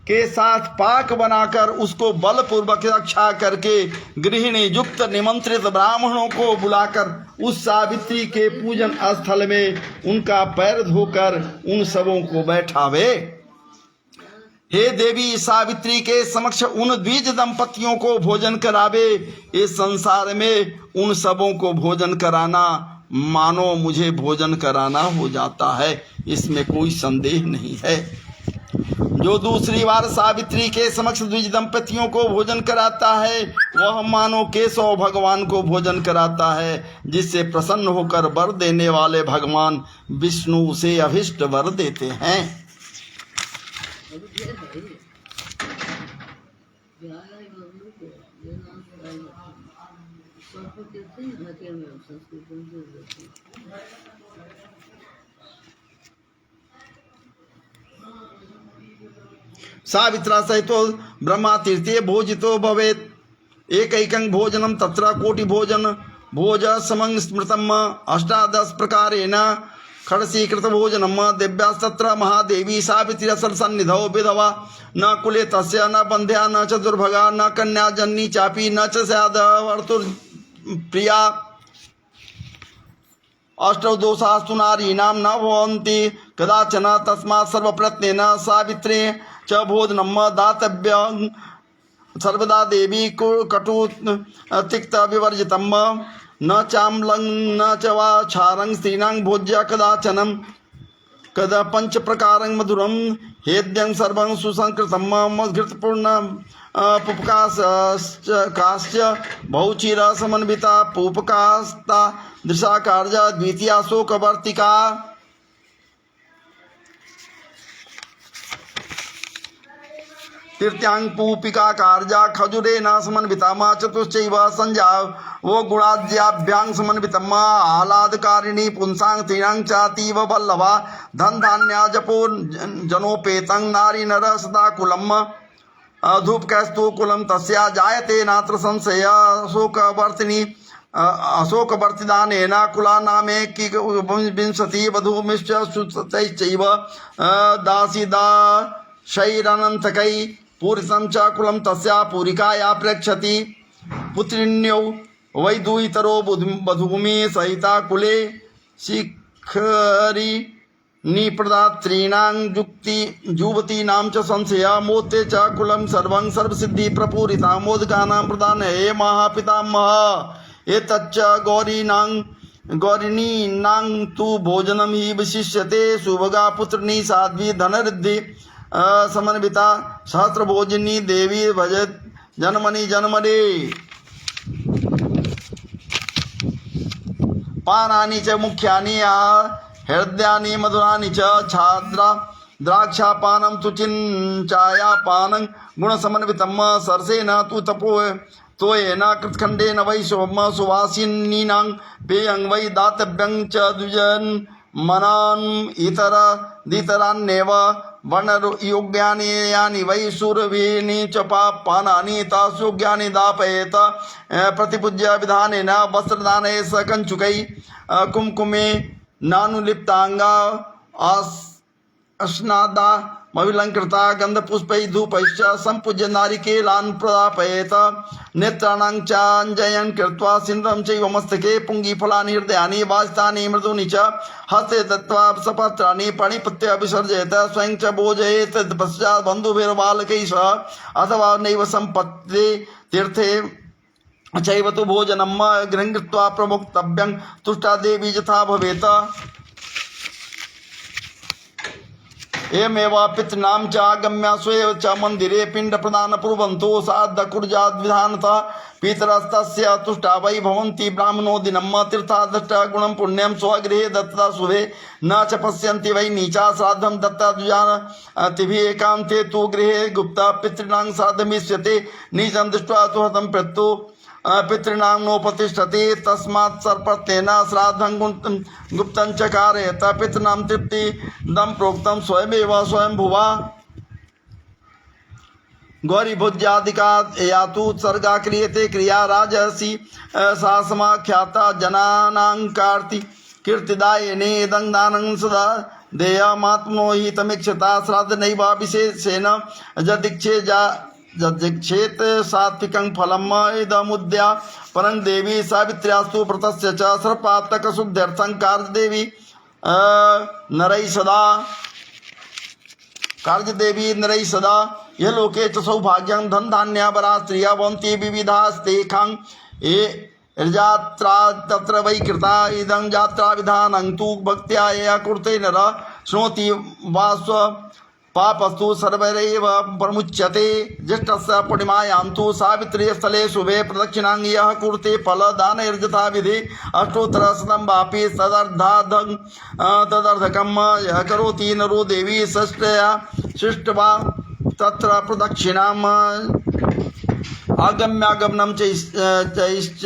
के साथ पाक बनाकर उसको बलपूर्वक रक्षा करके गृहिणी युक्त निमंत्रित ब्राह्मणों को बुलाकर उस सावित्री के पूजन स्थल में उनका पैर धोकर उन सबों को बैठावे। हे देवी, सावित्री के समक्ष उन द्विज दंपतियों को भोजन करावे। इस संसार में उन सबों को भोजन कराना मानो मुझे भोजन कराना हो जाता है, इसमें कोई संदेह नहीं है। जो दूसरी बार सावित्री के समक्ष द्विज दंपतियों को भोजन कराता है वह मानो केशव भगवान को भोजन कराता है, जिससे प्रसन्न होकर वर देने वाले भगवान विष्णु उसे अभिष्ट वर देते हैं। सावित्रा सहितो ब्रह्मा तीर्थे भोजितो भवेत् एकैकं भोजनं तत्र कोटि भोजन भोज समं स्मृतम् 18 प्रकारेण खडसीकृत भोजनम दिव्यास्तत्र महादेवी सावित्री सन्निधौ विधवा न कुले तस्य न बंध्या न च दुर्भगा न कन्या जन्नी चापी न च स्याद वर्तुर्प्रिया। अष्टौ दोषास्तु नारीणां न भवन्ति कदाचन तस्मात् सर्वप्रयत्नेन सावित्री च भोजनम दातव्यं सर्वदा देवी कटु तिक्त विवर्जितम् न चाम्लं न च वा क्षारं स्त्रीणां भोज्य कदाचनं कदा पंच प्रकारं मधुरं हेद्यं सर्वं सुसंकृतं मधुघृतपूर्ण पुपकाश्च बहुचिर समन्विता पुपकास्ता दृशा कार्या द्वितीया शोकवर्तिका। तृतीयांग पूपिका कार्या खजुरे न समन्विता चतुश्चैव संज्ञा वो गुणाद्याभ्यां समन्वितम् आह्लादकारिणी पुंसां स्त्रीणां चातीव वल्लभा धन धान्या जपो जनोपेतं नारी नर सदा कुलम् धूपकैस्तु कुलं तस्या जायते नात्र संशय अशोकवर्तिनी अशोकवर्तिदानेन कुलानामेकी विंशति वधूमिश्च सुतैश्चैव दासीदाशैरनन्तकै पूरितं च कुलं तस्या पूरिकाया प्रेक्षति पुत्रिण्यौ वै दुहितरो वधूमि सहिता कुले शिखरी निप्रदात्रीणां युवतीनां च संशय मोते च कुलं सर्वं सर्वसिद्धि प्रपूरिता मोदकानां प्रदाने महापितामह एतच्च गौरिणीनां तु भोजनं हि विशिष्यते सुभगा पुत्रिणी साध्वी धनरिद्धि समन्विता सहस्रभोजिनी देवी भजत जन्मनि जन्मनि पानानि च मुख्यानि हृदयानि मधुरानि च छाद्रा द्राक्षापानं तु चिञ्चायापानं गुणसमन्वितं सरसेन तु तपो तोयेन कृतखण्डेन वै सुवासिनीनां पेयं वै दातव्यं च द्विजन् मनान् इतरान्येव वर्णयोग्यानि यानि वै सुरभीनि च पानानि तासुयोग्यानि दापयेत प्रतिपूज्य विधानेन वस्त्रदाने सकञ्चुकै कुम्कुमे नानुलिप्तांगा अस्नादा मविलंकृता गंधपुष्पै धूपैश्च संपूज्य नारिकेलान् प्रदापयेत नेत्राणां चाञ्जयन् कृत्वा सिन्दूरं चैव मस्तके पुङ्गीफलानि हृदयानि वासितानि मृदूनि च हस्ते दत्त्वा सपत्राणि प्रणिपत्य विसर्जयेत स्वयं च भोजयेत पश्चात् बन्धुभिर्बालकैः सह अथवा नैव सम्पत्ति तीर्थे चैव तु भोजनं गृहं कृत्वा प्रभोक्तव्यं तुष्टा देवी यथा भवेत् एवमेव पितॄणां च आगम्य स्वेव च मन्दिरे पिण्डप्रदानं कुर्वन्तु सार्धकुर्याद्विधानतः पितरस्तस्य तुष्टा वै भवन्ति ब्राह्मणो दिनं तीर्थादष्ट गुणं पुण्यं स्वगृहे दत्तता शुभे न च पश्यन्ति वै नीचा श्राद्धं दत्ता द्विजातिभिः एकान्ते तु गृहे गुप्ता पितॄणां श्राद्धमिष्यते नीचं दृष्ट्वा तु हतं प्रत्यु पितॄणां नोपतिष्ठति तस्मात् सर्पतेन श्राद्धं गुप्तं च कारयेत पितॄणां तृप्तिदं प्रोक्तं स्वयमेव स्वयंभुवा गौरीभोज्यादिका या तु उत्सर्गा क्रियते क्रिया राजसी सा समाख्याता जनानां कीर्तिदायिनी इदं दानं सदा देयमात्मनो हि तमीक्षता श्राद्ध नैवाभिशेषेण यदीक्षेत सात्विकं फलम् इदमुद्या परं देवी सावित्र्यास्तु व्रतस्य च सर्पात्मकशुद्ध्यर्थं कार्यदेवी नरैः सदा कार्यदेवी नरैः सदा यह लोके च सौभाग्यं धन धान्यावरा स्त्रिया भवन्ति विविधास्तेखां ये यात्रा तत्र वै कृता इदं यात्रा विधानं तु भक्त्या या कुरुते नर शृणोति वा स्व पापस्तु सर्वैरेव प्रमुच्यते ज्येष्ठस्य पूर्णिमायां तु सावित्री स्थले शुभे प्रदक्षिणां यः कुरुते फलदानैर्यथा विधि अष्टोत्तरशतं वापि तदर्धकं यः करोति नरो देवी षष्ठया शिष्ट्वा तत्र प्रदक्षिणाम् आगम्यागमनं चैश्च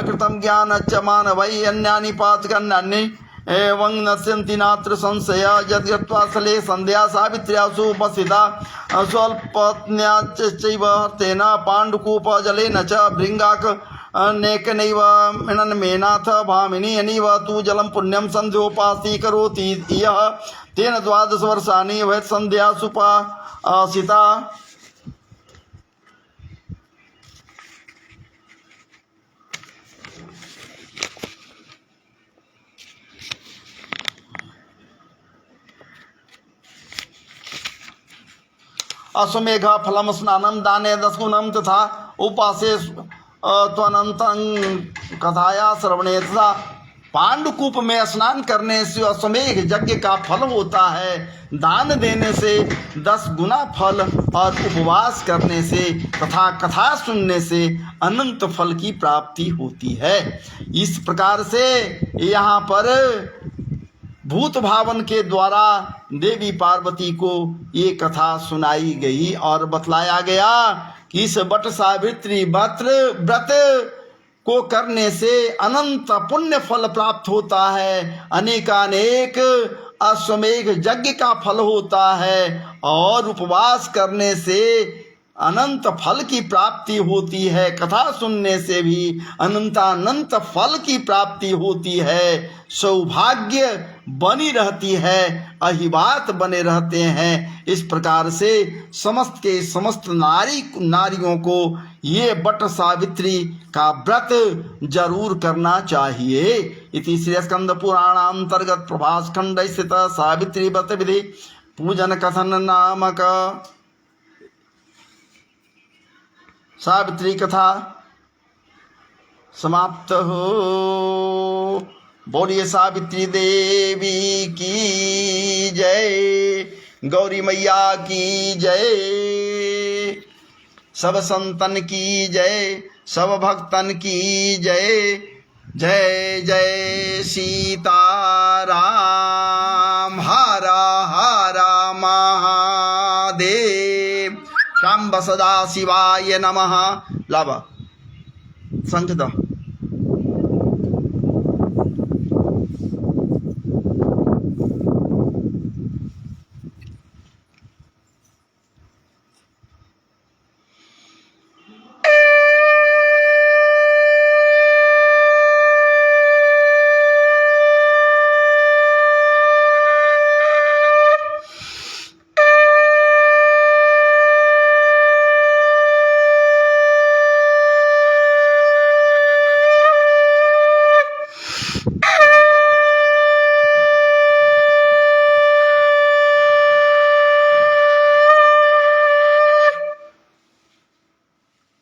कृतं ज्ञानच्च मानवै अन्यानि पातकान्यानि एवं नश्यन्ति नात्र संशय यद्गत्वा स्थले सन्ध्या सावित्र्यासु उपस्थिता स्वल्पत्न्याश्चैव हस्तेन पाण्डुकूपजलेन च भृङ्गाक अनेकनैव मृणन्मेनाथ भामिनी अनीव तु जलं पुण्यं सन्ध्योपासि करोति यः तेन 12 वर्षाणि भवेत् सन्ध्या सुपासिता अश्वमेघ फलम स्नानम दाने 10 गुणम तथा उपासे त्वनंतं कथाया श्रवणे तथा पांडुकूप में स्नान करने से अश्वमेघ यज्ञ का फल होता है, दान देने से 10 गुना फल और उपवास करने से तथा कथा सुनने से अनंत फल की प्राप्ति होती है। इस प्रकार से यहाँ पर भूत भावन के द्वारा देवी पार्वती को ये कथा सुनाई गई और बतलाया गया कि इस वट सावित्री व्रत को करने से अनंत पुण्य फल प्राप्त होता है, अनेकानेक अश्वमेघ यज्ञ का फल होता है और उपवास करने से अनंत फल की प्राप्ति होती है, कथा सुनने से भी अनंत फल की प्राप्ति होती है, सौभाग्य बनी रहती है, अहिबात बने रहते हैं। इस प्रकार से समस्त के समस्त नारियों को ये वट सावित्री का व्रत जरूर करना चाहिए। इति श्री स्कंद पुराणांतर्गत प्रभास खंड स्थित सावित्री व्रत विधि पूजन कथन नामक सावित्री कथा समाप्त हो। बोलिए सावित्री देवी की जय, गौरी मैया की जय। सब संतन की जय, सब भक्तन की जय। जय जय सीताराम, हर हर महादेव। शंभ सदा शिवाय नमः। लाभ संख दो।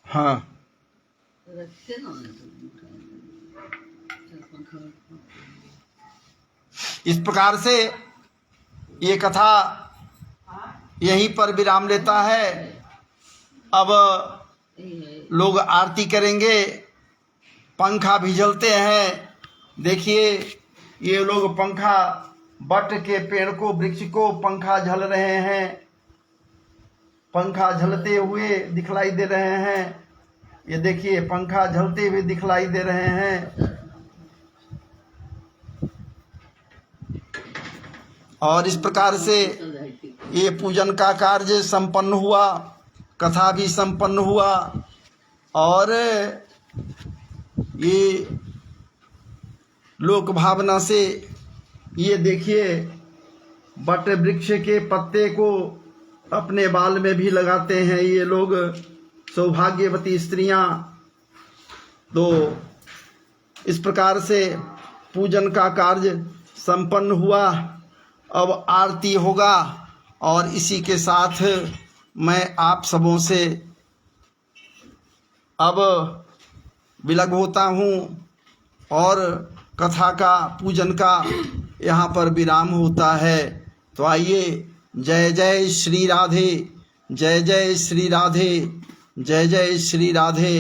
हाँ, इस प्रकार से ये कथा यहीं पर विराम लेता है। अब लोग आरती करेंगे, पंखा भी जलते हैं। देखिए ये लोग पंखा, बट के पेड़ को, वृक्ष को पंखा झल रहे हैं, पंखा झलते हुए दिखलाई दे रहे हैं। ये देखिए पंखा झलते हुए दिखलाई दे रहे हैं। और इस प्रकार से ये पूजन का कार्य संपन्न हुआ, कथा भी संपन्न हुआ। और ये लोक भावना से ये देखिए बट वृक्ष के पत्ते को अपने बाल में भी लगाते हैं ये लोग, सौभाग्यवती स्त्रियां। तो इस प्रकार से पूजन का कार्य संपन्न हुआ। अब आरती होगा और इसी के साथ मैं आप सबों से अब विलग होता हूँ और कथा का, पूजन का यहाँ पर विराम होता है। तो आइए, जय जय श्री राधे, जय जय श्री राधे, जय जय श्री राधे।